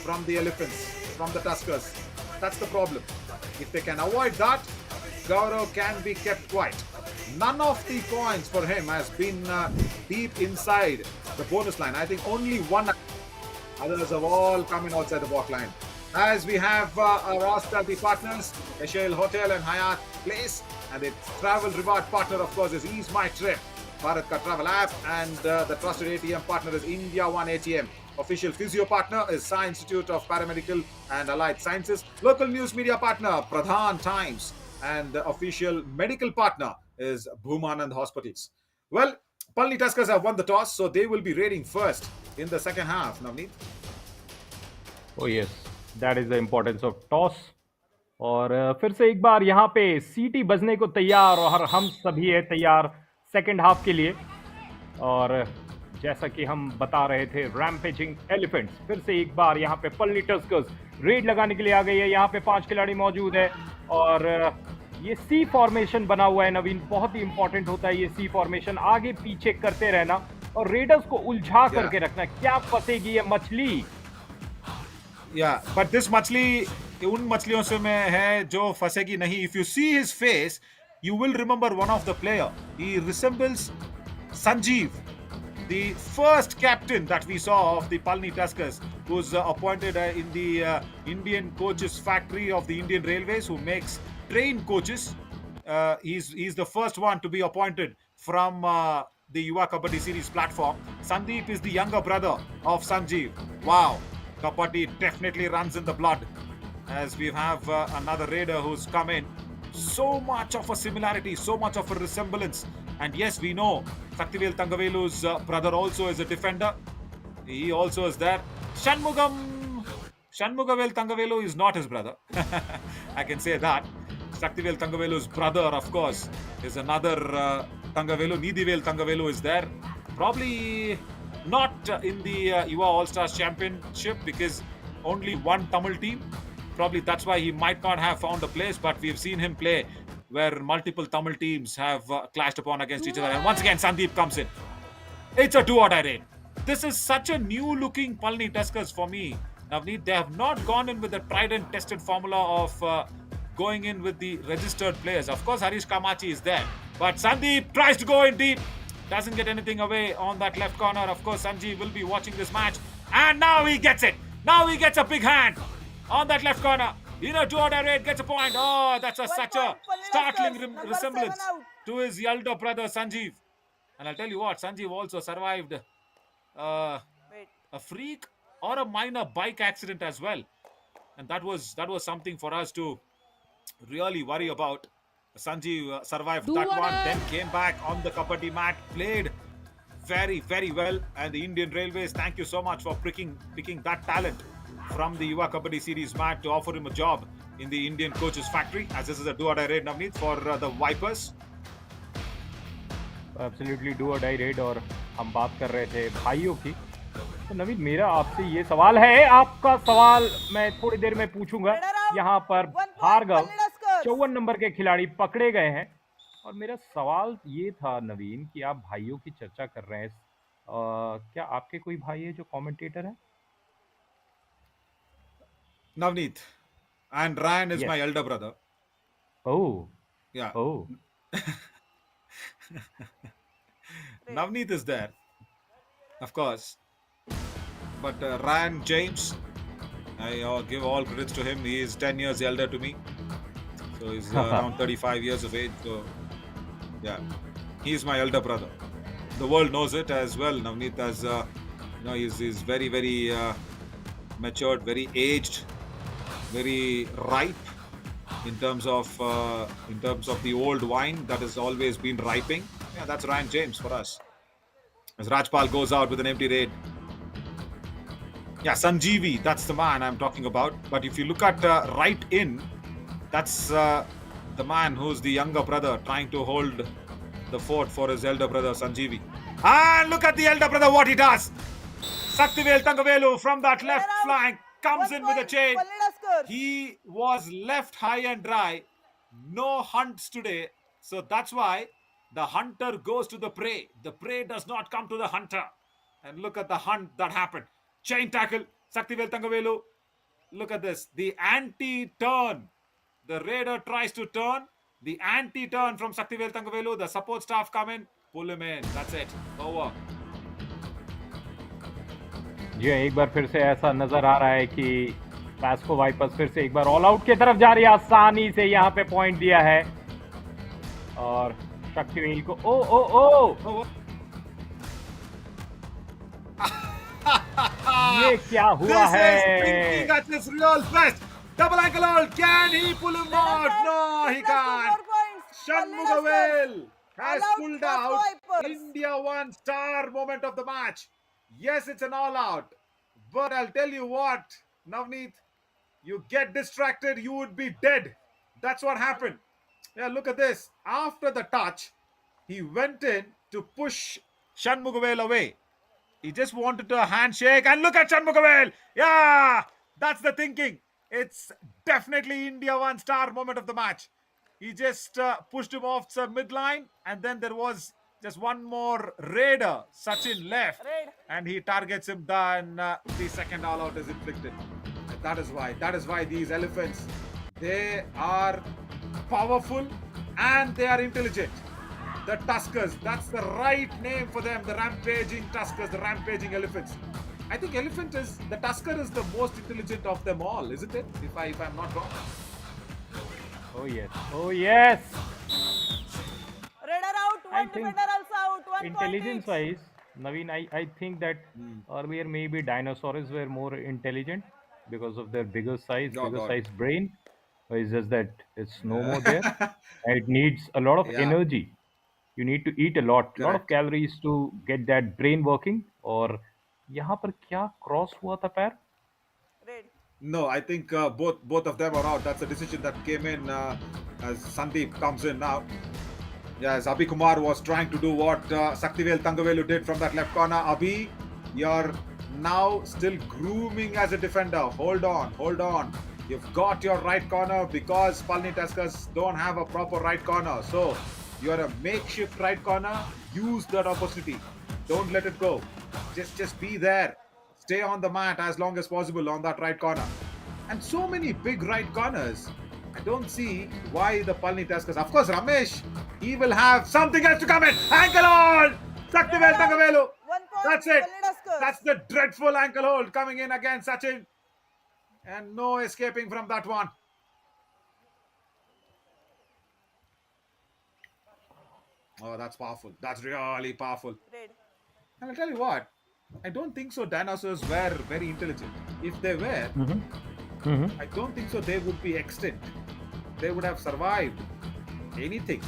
from the elephants, from the Tuskers. That's the problem. If they can avoid that, Gaurav can be kept quiet. None of the points for him has been deep inside the bonus line. I think only one. Others have all come in outside the block line. As we have our hospitality partners, Eshel Hotel and Hyatt Place, and the travel reward partner, of course, is Ease My Trip, Bharat Ka Travel app, and the trusted ATM partner is India One ATM. Official physio partner is Science Institute of Paramedical and Allied Sciences. Local news media partner, Pradhan Times, and the official medical partner is Bhumanand Hospitals. Well, Palani Tuskers have won the toss, so they will be raiding first in the second half, Navneet. Oh yes, that is the importance of toss. और फिर से एक बार यहाँ पे सीटी बजने को तैयार और हम सभी है तैयार सेकंड हाफ के लिए. और जैसा कि हम बता रहे थे, रैम्पेजिंग एलिफेंट्स फिर से एक बार यहाँ पे पलनी टस्कर्स रेड लगाने के लिए आ गई है. यहाँ पे 5 खिलाड़ी मौजूद है और ये सी फॉर्मेशन बना हुआ है नवीन. बहुत ही इंपॉर्टेंट होता है ये सी फॉर्मेशन, आगे पीछे करते रहना और रेडर्स को उलझा करके रखना. क्या फंसेगी ये मछली? Yeah, but this मछली उन मछलियों से में है जो फंसेगी नहीं. If you see his face, you will remember one of the player. He resembles Sanjeev, the first captain that we saw of the Palani Tuskers, who's appointed in the Indian coaches factory of the Indian Railways, who makes train coaches. He's the first one to be appointed from the Yuva Kabaddi Series platform. Sandeep is the younger brother of Sanjeev. Wow, Kabaddi definitely runs in the blood. As we have another raider who's come in. So much of a similarity, so much of a resemblance And yes, we know Saktivel Tangavelu's brother also is a defender. He also is there. Shanmugavel Tangavelu is not his brother. I can say that. Saktivel Tangavelu's brother, of course, is another Tangavelu. Nidivel Tangavelu is there. Probably not in the Yuva All-Stars Championship because only one Tamil team. Probably that's why he might not have found a place, but we've seen him play where multiple Tamil teams have clashed upon against each other. And once again, Sandeep comes in. It's a do-or-die raid. This is such a new-looking Palani Tuskers for me. Navneet, they have not gone in with the tried and tested formula of going in with the registered players. Of course, Harish Kamachi is there. But Sandeep tries to go in deep. Doesn't get anything away on that left corner. Of course, Sanjeev will be watching this match. And now he gets it. Now he gets a big hand on that left corner. Do-or-die raid gets a point. Oh, that's such a startling resemblance to his elder brother, Sanjeev. And I'll tell you what, Sanjeev also survived a freak or a minor bike accident as well. And that was something for us to really worry about. Sanjeev survived that one, then came back on the kabaddi mat, played very, very well. And the Indian Railways, thank you so much for picking that talent from the Yuva Kabaddi Series mat to offer him a job in the Indian coaches factory, as this is a do-or-die raid, Navneet, for the Vipers. Absolutely do और die red. और हम बात कर रहे थे भाइयों की, तो नवीन मेरा आपसे ये सवाल है, आपका सवाल मैं थोड़ी देर में पूछूंगा। यहाँ पर भार्गव 54 नंबर के खिलाड़ी पकड़े गए हैं और मेरा सवाल ये था नवीन कि आप भाइयों की चर्चा कर रहे हैं, क्या आपके कोई भाई है जो कमेंटेटर है? Navneet, and Ryan is my elder brother. Oh, yeah. Oh. Navneet is there, of course, but Ryan James, I give all credits to him. He is 10 years elder to me, so he's around 35 years of age. So yeah, he's my elder brother. The world knows it as well. Navneet, as he's very, very matured, very aged, very ripe in terms of the old wine that has always been riping. Yeah, that's Ryan James for us. As Rajpal goes out with an empty raid. Yeah, Sanjeevi, that's the man I'm talking about. But if you look at right in, that's the man who's the younger brother trying to hold the fort for his elder brother Sanjeevi. And look at the elder brother, what he does. Saktivel Tangavelu from that left flank comes in with a chain. He was left high and dry. No hunts today. So that's why the hunter goes to the prey. The prey does not come to the hunter. And look at the hunt that happened. Chain tackle. Saktivel Tangavelu. Look at this. The anti-turn. The raider tries to turn. The anti-turn from Saktivel Tangavelu. The support staff come in. Pull him in. That's it. Over. जी एक बार फिर से ऐसा नजर आ रहा है कि Vasco wipers फिर से एक बार ऑल आउट की तरफ जा रही है। आसानी से यहाँ पे पॉइंट दिया है और शक्तिवेल को ओ ओ ओ ये क्या हुआ है? Double ankle hold. Can he pull him out? No, he can't. Shanmugavel has pulled out. India won star moment of the match. Yes, it's an all-out. But I'll tell you what, Navneet, you get distracted, you would be dead. That's what happened. Yeah, look at this. After the touch, he went in to push Shanmugavel away. He just wanted a handshake. And look at Shanmugavel. Yeah, that's the thinking. It's definitely India one star moment of the match. He just pushed him off the midline. And then there was just one more raider, Sachin left, and he targets him. Then the second all-out is inflicted. And that is why these elephants, they are powerful and they are intelligent. The Tuskers, that's the right name for them. The rampaging Tuskers, the rampaging elephants. I think the Tusker is the most intelligent of them all, isn't it? If I'm not wrong. Oh yes. Oh yes. One defender also out. 1 intelligence wise, Naveen, I think that earlier maybe dinosaurs were more intelligent because of their bigger size brain. Or it's just that it's no more there. And it needs a lot of energy. You need to eat a lot of Correct. calories to get that brain working. और यहाँ पर क्या cross हुआ था पैर? Red. No, I think both of them are out. That's a decision that came in as Sandeep comes in now. Yes, Abhi Kumar was trying to do what Saktivel Thangavelu did from that left corner. Abhi, you're now still grooming as a defender. Hold on, hold on. You've got your right corner because Palani Tuskers don't have a proper right corner. So you're a makeshift right corner. Use that opportunity. Don't let it go. Just be there. Stay on the mat as long as possible on that right corner. And so many big right corners. I don't see why the Palani Tuskers. Of course, Ramesh, he will have something else to come in. Ankle hold! Saktivel Thangavelu. 1 point. That's it. Palani Tuskers. That's the dreadful ankle hold coming in against Sachin. And no escaping from that one. Oh, that's powerful. That's really powerful. Red. And I'll tell you what, I don't think so dinosaurs were very intelligent. If they were, I don't think so they would be extinct. They would have survived anything.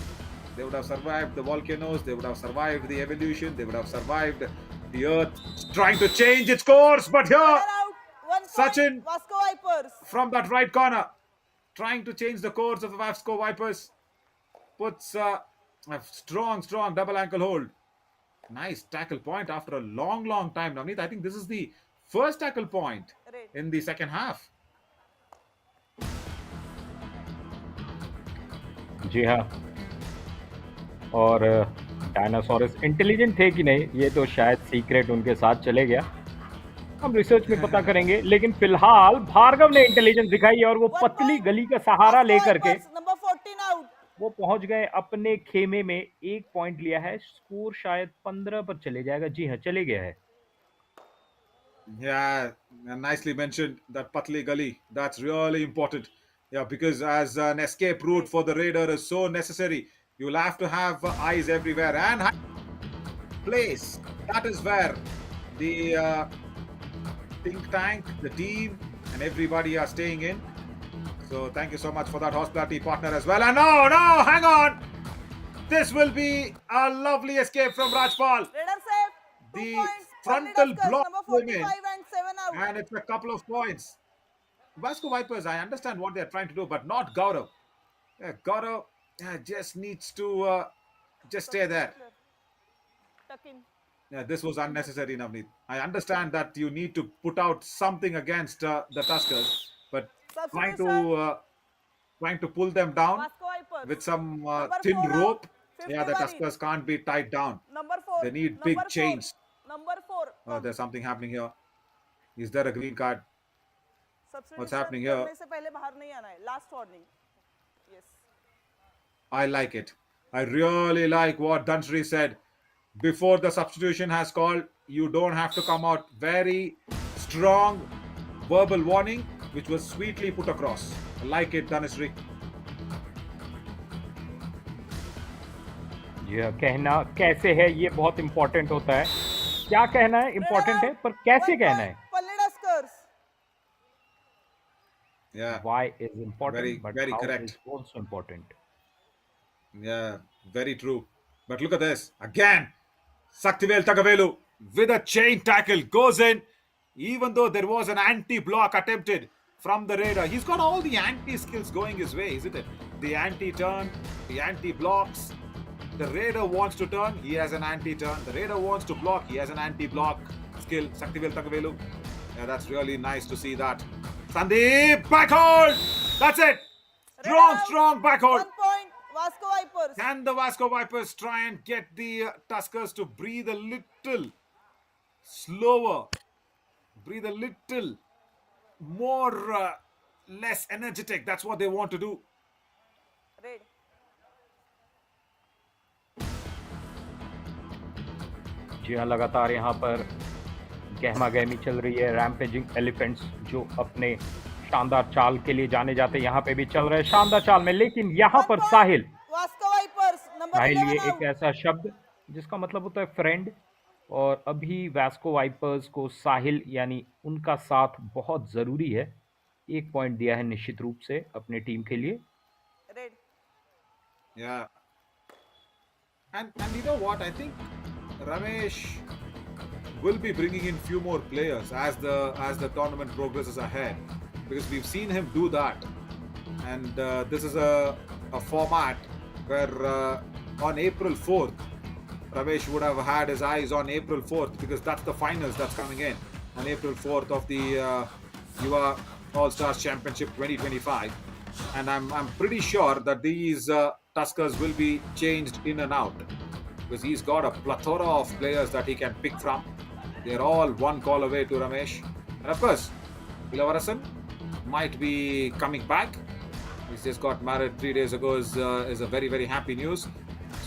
They would have survived the volcanoes, they would have survived the evolution, they would have survived the earth trying to change its course. But here, Player out. 1 point. Sachin Vasco Vipers. from that right corner, trying to change the course of the Vasco Vipers, puts a strong double ankle hold. Nice tackle point after a long time. Navneet, I think this is the first tackle point Red. in the second half. जी हाँ, और dinosaurs intelligent थे कि नहीं ये तो शायद secret उनके साथ चले गया, हम रिसर्च में पता करेंगे। लेकिन फिलहाल भार्गव ने इंटेलिजेंस दिखाई और वो पतली गली का सहारा लेकर के नंबर 14 आउट। वो पहुंच गए अपने खेमे में। 1 पॉइंट लिया है, स्कोर शायद 15 पर चले जाएगा। जी हाँ, चले गया है। Yeah, nicely mentioned that Patli Gully. That's really important. Yeah, because as an escape route for the raider is so necessary, you'll have to have eyes everywhere and place. That is where the think tank, the team, and everybody are staying in. So thank you so much for that hospitality partner as well. And no, hang on. This will be a lovely escape from Rajpal. Raider safe. 2 The points. frontal Tuskers, block number came in. 45 and 7 out. And it's a couple of points. Vasco Vipers, I understand what they're trying to do, but not Gaurav. Gaurav just needs to just stay there. Tuck in. Yeah, this was unnecessary, Navneet. I understand that you need to put out something against the Tuskers, but trying to pull them down Vasco Vipers. with some Number thin 4 out. rope. 50 Yeah, the Bari. Tuskers can't be tied down. Number 4. They need big Number 4. chains. Number 4. Oh, there's something happening here. Is there a green card? What's happening here? से पहले बाहर नहीं आना है. Last warning. Yes. I like it. I really like what Dhanshree said. Before the substitution has called, you don't have to come out. Very strong verbal warning, which was sweetly put across. I like it, Dhanshree. ये कहना कैसे है ये बहुत important होता है। क्या कहना है इंपॉर्टेंट है, पर कैसे कहना है। Palani Tuskers. Yeah. Why is important, Very, but very how correct. is also important. Yeah, very true. But look at this. Again, Saktivel Thangavelu with a chain tackle goes in, even though there was an anti-block attempted from the raider. He's got all the anti-skills going his way, isn't it? The anti-turn, the anti-blocks. The raider wants to turn, he has an anti-turn. The raider wants to block, he has an anti-block skill. Saktivel Thangavelu. Yeah, that's really nice to see that. Sandeep, back hold! That's it! Strong back hold. 1 point. Vasco Vipers. Can the Vasco Vipers try and get the Tuskers to breathe a little slower, breathe a little more, less energetic? That's what they want to do. Red. जी हाँ, लगातार यहाँ पर गहमा गहमी चल रही है। Rampaging elephants जो अपने शानदार चाल के लिए जाने जाते हैं, यहाँ पे भी चल रहे हैं शानदार चाल में। लेकिन यहाँ पर साहिल, Vasco Vipers. Number साहिल 11 ये एक out. ऐसा शब्द जिसका मतलब होता है फ्रेंड, और अभी वैस्को वाइपर्स को साहिल यानी उनका साथ बहुत ज़रूरी है। 1 पॉइंट दिया है निश्चित रूप से अपने टीम के लिए। Red. Yeah. And you know what? I think Ramesh will be bringing in few more players as the tournament progresses ahead, because we've seen him do that. And this is a format where on April 4th, Ramesh would have had his eyes on April 4th, because that's the finals that's coming in on April 4th of the Yuva All-Stars Championship 2025. And I'm pretty sure that these Tuskers will be changed in and out, because he's got a plethora of players that he can pick from. They're all one call away to Ramesh. And of course, Ilavarasan might be coming back. He's just got married 3 days ago, is a very, very happy news.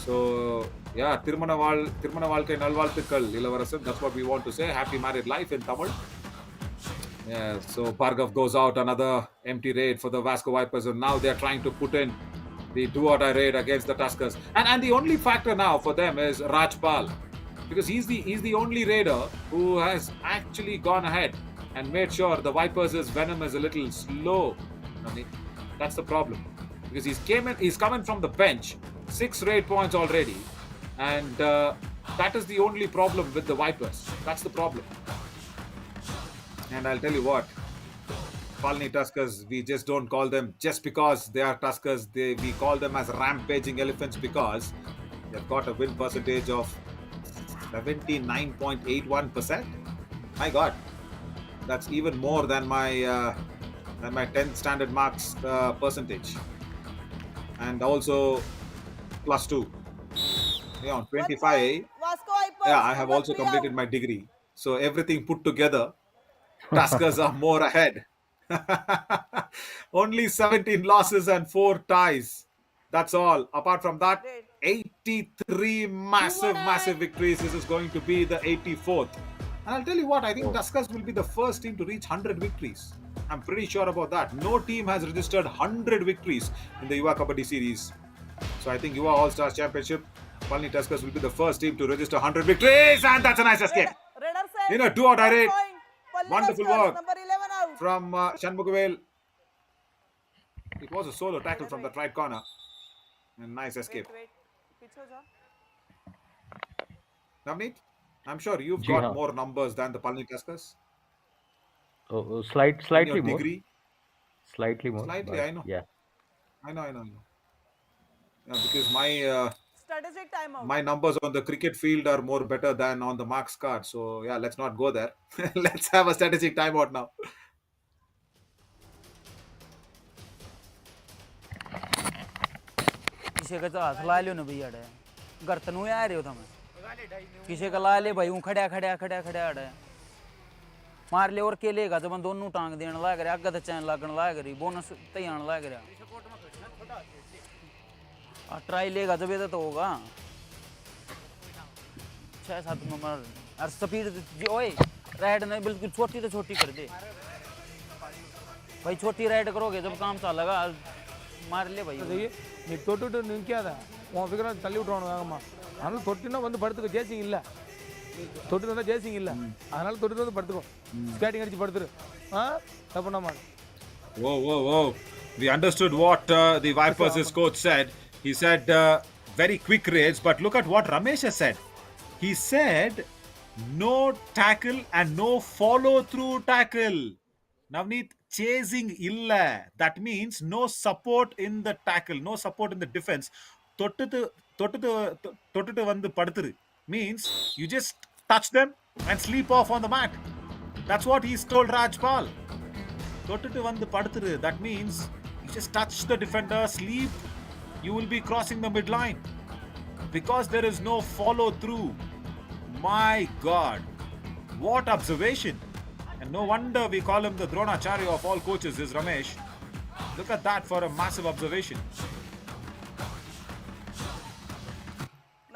So, yeah, Tirumana Valkai Nalvalthukal, Ilavarasan. That's what we want to say. Happy married life in Tamil. Yeah, so Bhargav goes out, another empty raid for the Vasco Vipers, and now they're trying to put in the do-or-die raid against the Tuskers. And the only factor now for them is Rajpal, because he's the only raider who has actually gone ahead and made sure the Vipers' venom is a little slow. I mean, that's the problem, because he's coming from the bench, 6 raid points already, and that is the only problem with the Vipers. That's the problem. And I'll tell you what, Palani Tuskers, we just don't call them just because they are Tuskers. We call them as rampaging elephants because they've got a win percentage of 79.81%. My God, that's even more than my 10th standard marks percentage, and also +2. Yeah, on 25. Vasco Vipers. Yeah, I have number also 3 completed out. my degree. So everything put together, Tuskers are more ahead. Only 17 losses and 4 ties. That's all. Apart from that, Great. 83 massive victories. This is going to be the 84th. And I'll tell you what, I think Tuskers will be the first team to reach 100 victories. I'm pretty sure about that. No team has registered 100 victories in the Yuva Kabaddi series. So I think Yuva All-Stars Championship, Palani Tuskers will be the first team to register 100 victories. And that's a nice escape. Raider set. You know, do-or-die raid. Palani Wonderful Tuskers, work number 11 out. from Shanmugavel. It was a solo tackle from the right corner. And nice escape. Wait. पीछे हो जा. Navneet, I'm sure you've ji got हाँ. more numbers than the Palani Tuskers. Slightly In your more. degree. Slightly more. Slightly, but I know. Yeah. I know. Yeah, because Strategic timeout. my numbers on the cricket field are more better than on the marks card. So yeah, let's not go there. Let's have a strategic timeout now. किसी का तो हाथ ला लियो ना भैया day घर तनु आ रहे हो तुम किसी का ला ले भाई हूँ खड़ा अड़े मार ले और के लेगा जब दोनों टांग देने लाग रहा अग्गा चैन लगन लाग रही बोनस तैयार लाग रहा ट्राई लेगा जब ये तो होगा 6-7 नंबर और स्पीड ओए राइड नहीं बिल्कुल छोटी तो छोटी कर दे भाई छोटी राइड करोगे जब काम चलेगा मार ले भाई நீ தொட்டுட்டு நிற்காத உன் ஃபிகரை தள்ளி விட்ருவானு வேகமா அதனால தொட்டுனா வந்து படுத்துக்கோ ஜேசிங் இல்லை தொட்டு வந்தால் ஜேசிங் இல்லை அதனால தொட்டுட்டு வந்து படுத்துக்கோ ஸ்கேட்டிங் அடிச்சு படுத்துரு தப்பு பண்ணாம Whoa. We understood what the Vipers' coach said. He said very quick raids, but look at what Ramesh has said. He said no tackle and no follow-through tackle. Navneet, chasing illa. That means no support in the tackle, no support in the defense. Tottu vandu paduthu means you just touch them and sleep off on the mat. That's what he's told Rajpal. Tottu vandu paduthu. That means you just touch the defender, sleep. You will be crossing the midline because there is no follow-through. My God, what observation! And no wonder we call him the Dronacharya of all coaches, is Ramesh. Look at that for a massive observation.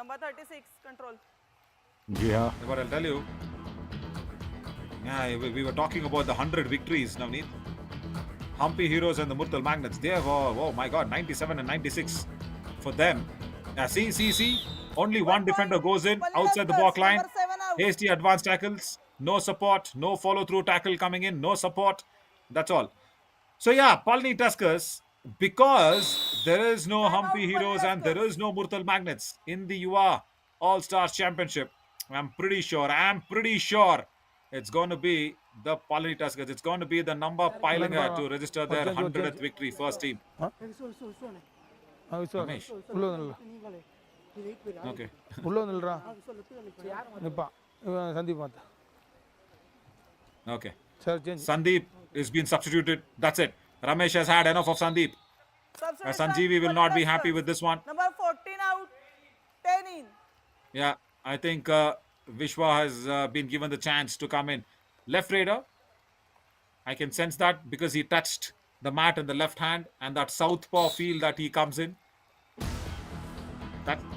Number 36, control. जी हाँ. But I'll tell you, yeah, we were talking about the 100 victories, Navneet. Humpy Heroes and the Murtal Magnets, they have, oh my God, 97 and 96 for them. Yeah, see. Only one defender goes in outside the block line. Number 7 out. Hasty advanced tackles, no support, no follow-through tackle coming in, no support. That's all. So yeah, Palani Tuskers, because There is no Time Humpy out, Heroes and there Tuskers. is no Murtal Magnets in the Yuva All-Stars Championship. I'm pretty sure it's going to be the Palani Tuskers. It's going to be the number piling ahead to register their 100th victory, first team. Ramesh. உள்ள வந்து Okay. உள்ள வந்துடுறா நிப்பா இவன் சந்தீப் பார்த்தா Okay. சரி change Sandeep is being substituted. That's it. Ramesh has had enough of Sandeep. Substitution, Sanjeevi will Palani not be happy Tuskers. with this one. Number 14 out, 10 in. Yeah, I think Vishwa has been given the chance to come in. Left Raider, I can sense that because he touched the mat in the left hand and that southpaw feel that he comes in.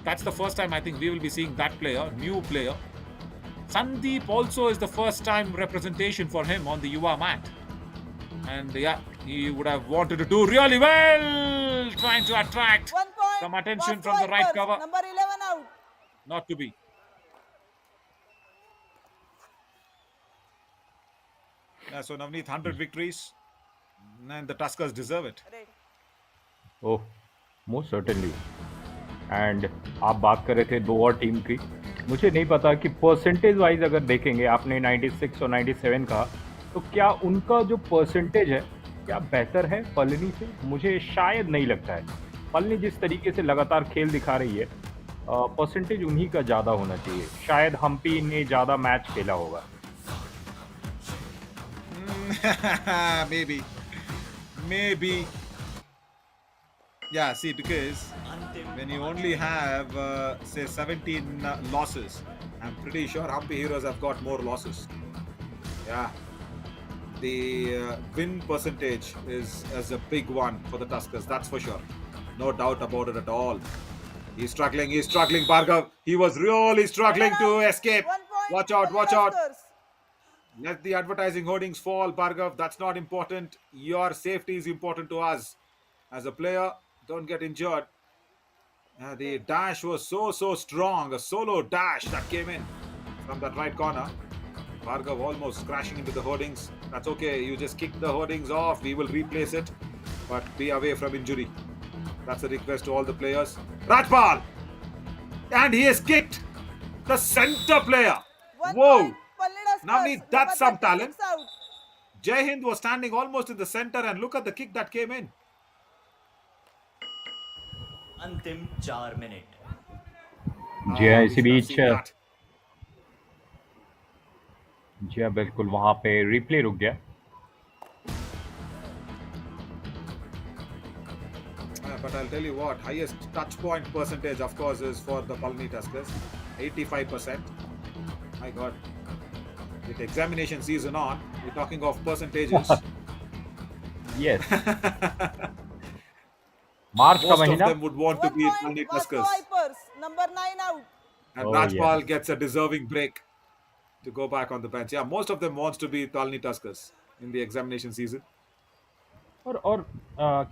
That's the first time I think we will be seeing that player, new player. Sandeep also is the first time representation for him on the Yuva mat. And yeah, he would have wanted to do really well, trying to attract 1 point. some attention Vasco from the right Vipers. cover. Number 11 out. Not to be. Yeah, so Navneet, 100 victories, and the Tuskers deserve it. Ready. Oh most certainly and आप बात कर रहे थे दो और team की मुझे नहीं पता कि परसेंटेज वाइज अगर देखेंगे आपने 96 और 97 कहा तो क्या उनका जो परसेंटेज है क्या बेहतर है पलनी से मुझे शायद नहीं लगता है पलनी जिस तरीके से लगातार खेल दिखा रही है परसेंटेज उन्हीं का ज़्यादा होना चाहिए शायद हम्पी ने ज़्यादा मैच खेला होगा Maybe. Yeah, see, because when you only have, say, 17 losses, I'm pretty sure Humpy Heroes have got more losses. Yeah. The win percentage is a big one for the Tuskers, that's for sure. No doubt about it at all. He's struggling, Bhargav. He was really struggling to escape. 1 point. Watch out, Palani watch out. Tuskers. Let the advertising hoardings fall, Bhargav. That's not important. Your safety is important to us. As a player, don't get injured. The dash was so strong. A solo dash that came in from that right corner. Bhargav almost crashing into the hoardings. That's okay. You just kick the hoardings off. We will replace it. But be away from injury. That's a request to all the players. Rajpal! And he has kicked the center player. 1 Whoa! point. Palani Tuskers. Navneet, that's some Number 36 talent. out. Jai Hind was standing almost in the center and look at the kick that came in. अंतिम 4 minute जी हाँ we इसी should have beach seen that. जी हाँ बिल्कुल वहाँ पे replay रुक गया But I'll tell you what, highest touch point percentage, of course, is for the Palani Tuskers, 85%. My God, with examination season on, we're talking of percentages. Yes March का Most of महीना them would want to 1 be point. Palani Vasco Tuskers. Vipers. Number 9 out. And Oh, Rajpal yeah. gets a deserving break to go back on the bench. Yeah, most of them wants to be Palani Tuskers in the examination season. और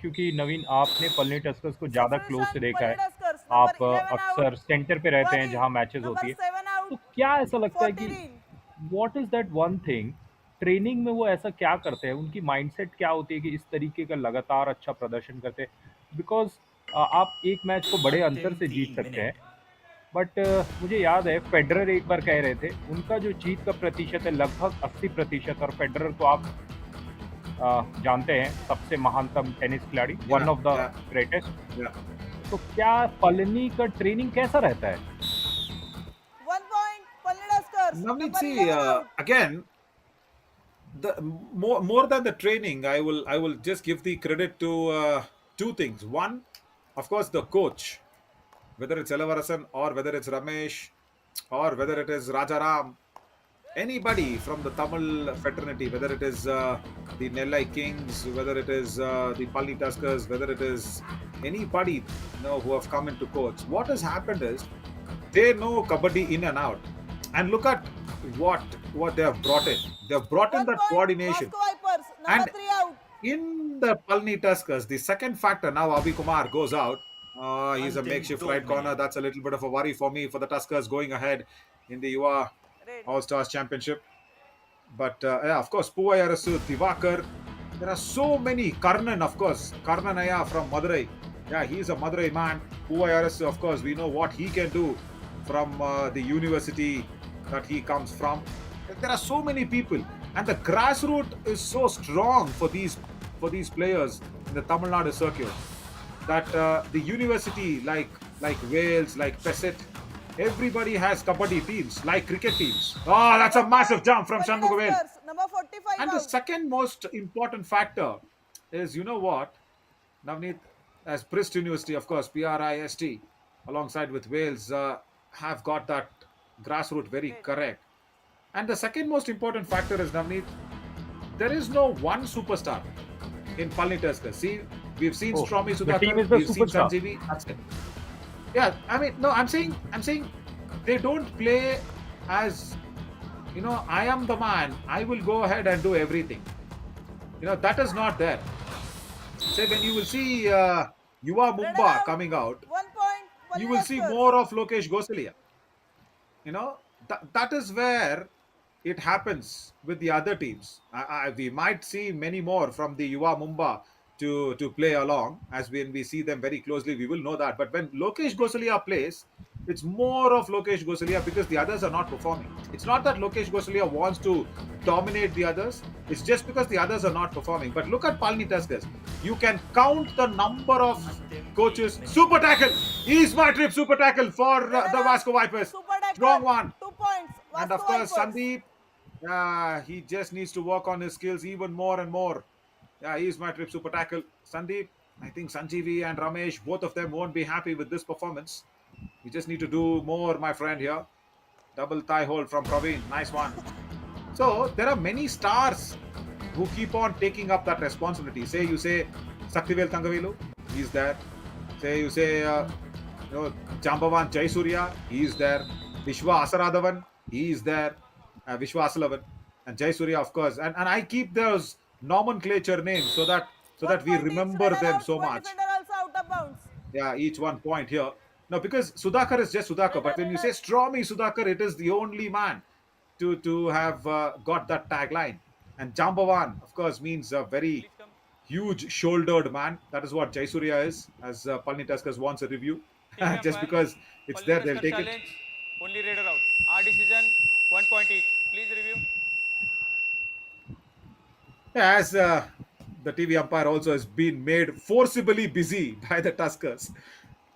क्योंकि नवीन आपने Palani Tuskers को ज़्यादा close से देखा है Palani Tuskers. आप Number 11 अक्सर out. सेंटर पे रहते हैं 1 जहाँ in. मैचेस Number होती है 7 out. तो क्या ऐसा लगता है कि 14 what is that one thing training में वो ऐसा क्या करते हैं उनकी माइंडसेट क्या होती है कि इस तरीके का लगातार अच्छा प्रदर्शन करते हैं बिकॉज आप एक मैच को बड़े अंतर से जीत सकते हैं बट मुझे याद है फेडरर एक बार कह रहे थे उनका जो जीत का प्रतिशत है लगभग 80% और फेडरर को आप जानते हैं सबसे महानतम टेनिस खिलाड़ी one of the greatest Yeah. तो क्या पलनी का ट्रेनिंग कैसा रहता है 1 point. Palani Tuskers. Navneet, Number see, 11 out. again, the more than the training, I will just give the credit to two things. One, of course, the coach, whether it's Elavarasan or whether it's Ramesh or whether it is Rajaram, anybody from the Tamil fraternity, whether it is the Nellai Kings, whether it is the Palani Tuskers, whether it is anybody who have come into coach. What has happened is they know kabaddi in and out, and look at what they have brought in. They have brought in 1 that point. coordination. Vasco Vipers. Number And 3 out. In the Palani Tuskers, the second factor now, Abhi Kumar goes out. He's a Antim makeshift 2 right corner. minutes. That's a little bit of a worry for me for the Tuskers going ahead in the YuvaAllStars Championship. But yeah, of course, Puvayarasu, Divakar. There are so many. Karnan, of course. Karnan Aya from Madurai. Yeah, he's a Madurai man. YuvaAllStars, of course, we know what he can do from the university that he comes from. There are so many people, and the grassroots is so strong for these players in the Tamil Nadu circuit that the university like Wales, like Pesset, everybody has kabaddi teams, like cricket teams. Oh, that's a massive jump from Palani Shanmugavel. Tuskers, number 45 And the out. second most important factor is, you know what, Navneet, as Prist University, of course, PRIST, alongside with Wales, have got that grassroots very correct. And the second most important factor is, Navneet, there is no one superstar in Palani Tuskers. See, we've seen Oh, Stromy the team Sudhakar, is the we've seen superstar. Sanjeevi, that's it. Yeah, I mean, no, I'm saying they don't play as, I am the man, I will go ahead and do everything. That is not there. Say, when you will see Yuva Red Mumba out. coming out, 1 point. you Palani will see Tuskers. more of Lokesh Gosalia. That is where it happens with the other teams. We might see many more from the Yuva Mumba to play along, as when we see them very closely, we will know that. But when Lokesh Gosalia plays, it's more of Lokesh Gosalia because the others are not performing. It's not that Lokesh Gosalia wants to dominate the others, it's just because the others are not performing. But look at Palani Tuskers. You can count the number of coaches. Super tackle! He's my trip super tackle for the Vasco Vipers. Super tackle. Strong one. 2 points. And Vasco of course, Vipers. Sandeep, he just needs to work on his skills even more and more. Yeah, he's my trip super tackle. Sandeep, I think Sanjeevi and Ramesh, both of them won't be happy with this performance. You just need to do more, my friend, here. Double thigh hold from Praveen. Nice one. So, there are many stars who keep on taking up that responsibility. You say Saktivel Tangavelu, he's there. You say Jambavan Jaisurya, he is there. Vishwa Asaradavan, he is there. Vishwa Asalavan and Jaisurya, of course. And I keep those nomenclature names so that 1 we point each. remember Red them out. so One much. defender also out of bounds. Yeah, each 1 point here. No, because Sudhakar is just Sudhakar, but when you say Stromy Sudhakar, it is the only man to have got that tagline. And Jambavan, of course, means a very huge shouldered man. That is what Jaisurya is, as Palani Tuskers wants a review. Just because it's there, they'll take it. Only Raider out. Our decision, 1 point each. Please review. As the TV umpire also has been made forcibly busy by the Tuskers.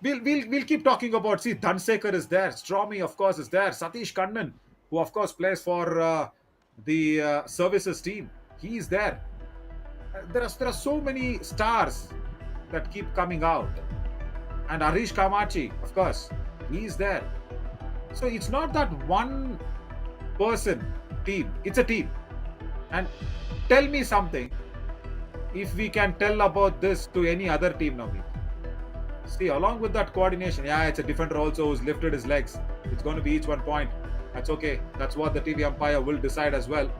We'll keep talking about. See, Dhansekar is there. Stromy, of course, is there. Satish Kannan, who of course plays for the services team, he is there. There are so many stars that keep coming out, and Arish Kamachi, of course, he is there. So it's not that one person team; it's a team. And tell me something, if we can tell about this to any other team now. See, along with that coordination, yeah, it's a defender also who's lifted his legs. It's going to be each 1 point. That's okay. That's what the TV umpire will decide as well.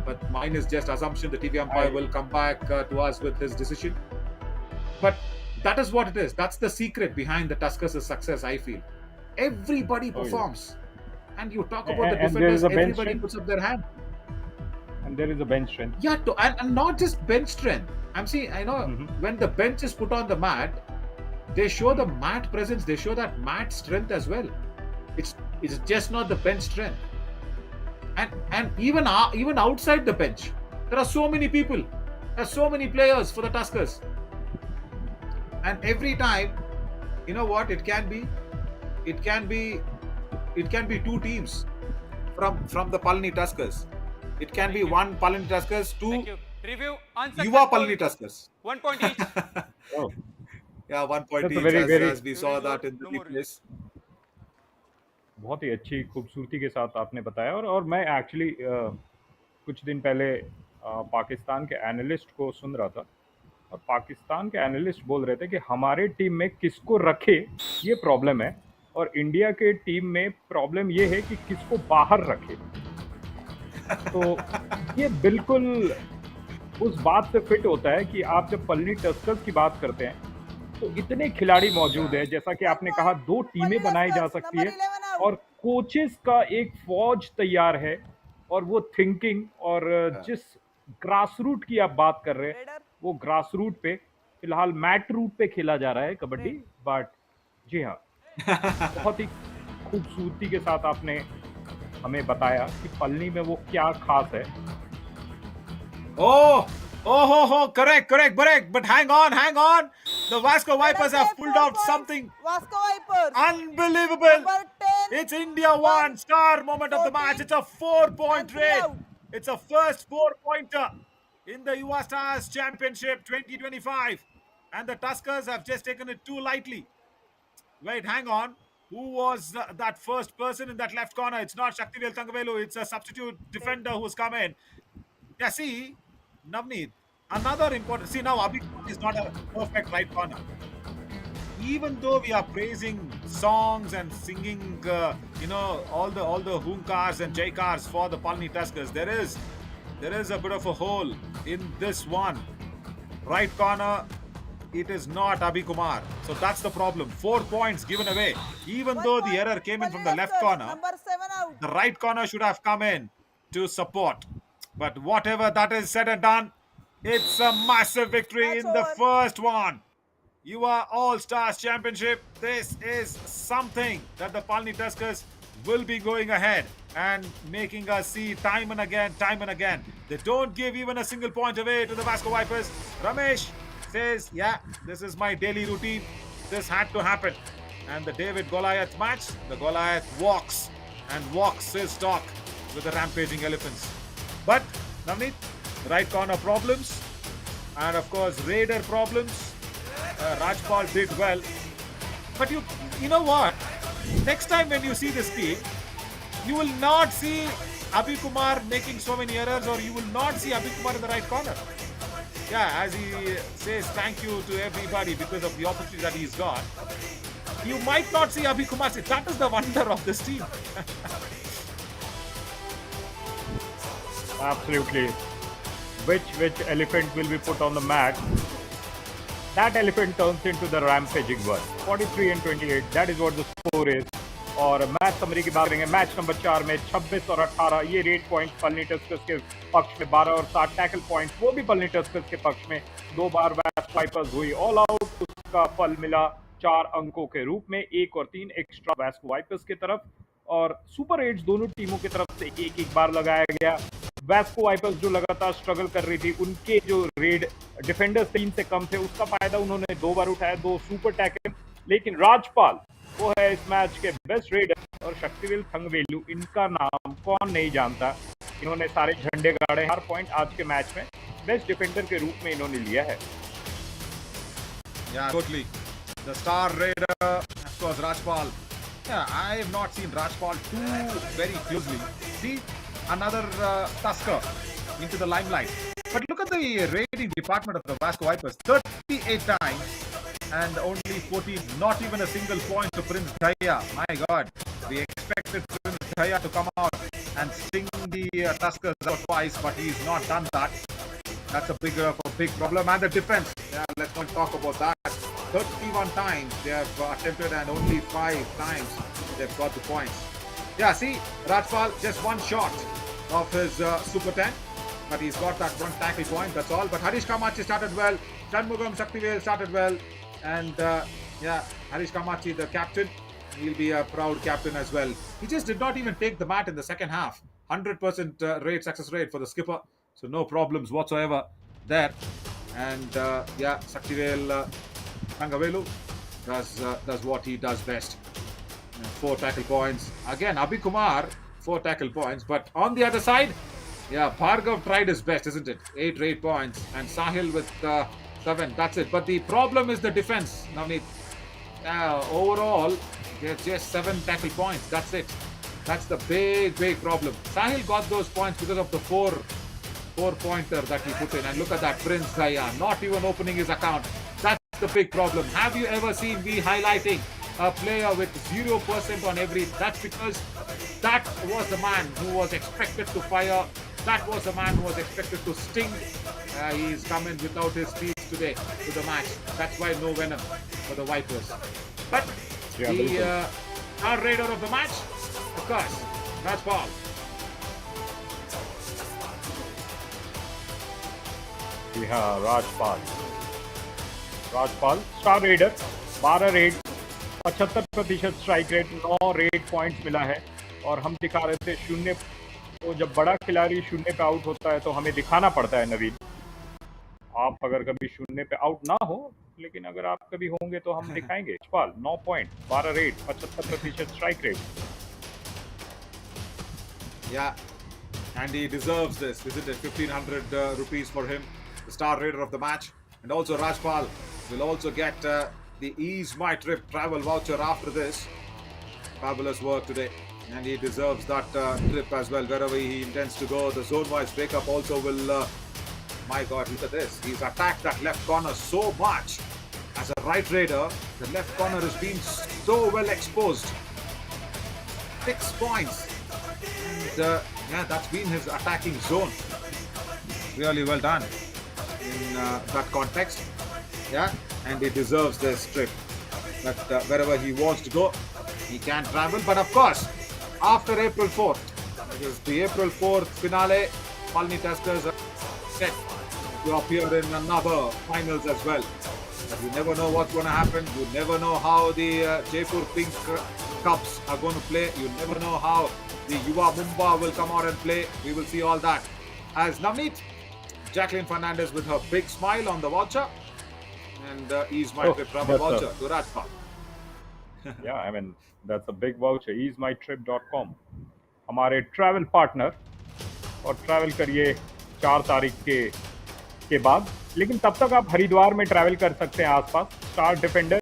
But mine is just assumption. The TV umpire will come back to us with his decision. But that is what it is. That's the secret behind the Tuskers' success, I feel. Everybody performs. And you talk about the And there defenders, is a bench everybody strength. puts up their hand. And there is a bench strength. Yeah, and not just bench strength. I'm seeing, I know when the bench is put on the mat, they show the mat presence, they show that mat strength as well. It's just not the bench strength. And even outside the bench, there are so many people, there are so many players for the Tuskers. And every time, you know what, it can be two teams from the Palani Tuskers. It can be one Palani Tuskers, two Thank you. Review. Yuva Palani Tuskers. 1 point each. Oh, Yeah, 1 point That's a each, very- as we saw that in the No more replays. बहुत ही अच्छी खूबसूरती के साथ आपने बताया और मैं actually कुछ दिन पहले पाकिस्तान के एनालिस्ट को सुन रहा था और पाकिस्तान के एनालिस्ट बोल रहे थे कि हमारे टीम में किसको रखे ये प्रॉब्लम है और इंडिया के टीम में प्रॉब्लम ये है कि किसको बाहर रखे। तो ये बिल्कुल उस बात से फिट होता है कि आप जब पल्ली टस्कर्स की बात करते हैं तो इतने खिलाड़ी मौजूद है, जैसा कि आपने कहा 2 टीमें बनाई जा सकती है और कोचेस का एक फौज तैयार है और वो थिंकिंग और जिस ग्रासरूट की आप बात कर रहे हैं वो ग्रासरूट पे फिलहाल मैट रूट पे खेला जा रहा है कबड्डी, बट जी हाँ, बहुत ही खूबसूरती के साथ आपने हमें बताया कि पलनी में वो क्या खास है। Correct. But hang on. The Vasco Vipers have pulled out something Vasco Vipers. unbelievable. Number 10. It's India 1, star moment of the match. It's a 4-point raid. It's a first 4-pointer in the YuvaAllStars Championship 2025. And the Tuskers have just taken it too lightly. Wait, hang on. Who was that first person in that left corner? It's not Shaktivel Thangavelu. It's a substitute defender who's come in. Yeah, see, Navneet, another important... See, now Abhi is not a perfect right corner. Even though we are praising songs and singing, all the hunkars and jaikars for the Palani Tuskers, there is a bit of a hole in this one. Right corner, it is not Abhi Kumar. So that's the problem. 4 points given away. Even though the error came in from the left corner, Number 7 out. the right corner should have come in to support. But whatever that is said and done, it's a massive victory in the first one. YuvaAllStars Championship. This is something that the Palani Tuskers will be going ahead and making us see time and again. They don't give even a single point away to the Vasco Vipers. Ramesh says, yeah, this is my daily routine. This had to happen. And the David Goliath match, the Goliath walks his talk with the rampaging elephants. But, Navneet, right corner problems and of course Raider problems. Rajpal did well. But you know what? Next time when you see this team, you will not see Abhi Kumar making so many errors, or you will not see Abhi Kumar in the right corner. Yeah, as he says thank you to everybody because of the opportunity that he's got. You might not see Abhi Kumar. That is the wonder of this team. Absolutely. Which elephant will be put on the mat? That elephant turns into the rampaging one. 43-28. That is what the score is. और match summary की बात करेंगे, match number 4 में 26 और 18 ये rate point Palani Tuskers के पक्ष में, 12 और 7 टैकल पॉइंट वो भी पलनी टस्कर्स के पक्ष में। 2 बार वास्को वाइपर्स हुई ऑल आउट, उसका फल मिला 4 अंकों के रूप में, 1 और 3 एक्स्ट्रा वास्को वाइपर्स की तरफ, और सुपर 8 दोनों टीमों की तरफ से एक बार लगाया गया। वास्को वाइपर्स जो लगातार स्ट्रगल कर रही थी, उनके जो रेड डिफेंडर्स 3 से कम थे, उसका फायदा उन्होंने 2 बार उठाया, 2 सुपर टैकल। लेकिन राजपाल वो है इस मैच के बेस्ट रेडर, और शक्तिवेल थंगवेलू, इनका नाम कौन नहीं जानता। इन्होंने सारे झंडे गाड़े। 4 पॉइंट आज के मैच में बेस्ट डिफेंडर के रूप में इन्होंने लिया है। Yeah, totally. The star raider, of course, Rajpal. Yeah, I have not seen Rajpal too very closely. See, another Tusker into the limelight. But look at the raiding department of the Vasco Vipers. 38 times and only 14. Not even a single point to Prince Dhaya. My God, we expected Prince Dhaya to come out and sting the Tuskers out twice, but he's not done that. That's a big problem. And the defense. Yeah, let's not talk about that. 31 times they have attempted and only 5 times they've got the points. Yeah, see, Rajpal just one shot of his Super 10, but he's got that one tackle point, that's all. But Harish Kamachi started well, Shanmugam Shaktivel started well, and Harish Kamachi, the captain, he'll be a proud captain as well. He just did not even take the mat in the second half. 100% success rate for the skipper, so no problems whatsoever there. And Shaktivel Thangavelu does what he does best. 4 tackle points. Again, Abhi Kumar, 4 tackle points. But on the other side, Bhargav tried his best, isn't it? 8 rate points. And Sahil with 7. That's it. But the problem is the defense, Navneet. Overall, there's just 7 tackle points. That's it. That's the big problem. Sahil got those points because of the 4-pointer that he put in. And look at that, Prince Dhaya, not even opening his account. That's the big problem. Have you ever seen me highlighting a player with 0% on every? That's because that was the man who was expected to fire. That was the man who was expected to sting. He's come in without his feet today to the match. That's why no venom for the Vipers. But the star raider of the match, of course, Rajpal. Yeah, Rajpal. Rajpal star raider 12 red 75% strike rate 9 red points मिला है। और हम दिखा रहे थे शून्य, तो जब बड़ा खिलाड़ी शून्य पे आउट होता है तो हमें दिखाना पड़ता है नवीन। आप अगर कभी शून्य पे आउट ना हो, लेकिन अगर आप कभी होंगे तो हम दिखाएंगे। Rajpal 9 point 12 red 75% strike rate. Yeah, and he deserves this, isn't it? 1500 rupees for him, the star raider of the match. And also Rajpal will also get the Ease My Trip travel voucher after this. Fabulous work today, and he deserves that trip as well, wherever he intends to go. The zone-wise breakup also will... my God, look at this. He's attacked that left corner so much. As a right raider, the left corner has been so well exposed. 6 points. And yeah, that's been his attacking zone. Really well done in that context. Yeah, and he deserves this trip. But wherever he wants to go, he can travel. But of course, after April 4th, because the April 4th finale, Palani Tuskers are set to appear in another finals as well. But you never know what's going to happen. You never know how the Jaipur Pink Cups are going to play. You never know how the Yuva Mumba will come out and play. We will see all that. As Navneet, Jacqueline Fernandez with her big smile on the voucher. And Ease My Trip travel voucher to Rajpal. Yeah, I mean, that's a big voucher. easemytrip.com हमारे travel partner, और travel करिए 4 तारीख के बाद। लेकिन तब तक आप हरिद्वार में ट्रैवल कर सकते हैं आसपास। Star defender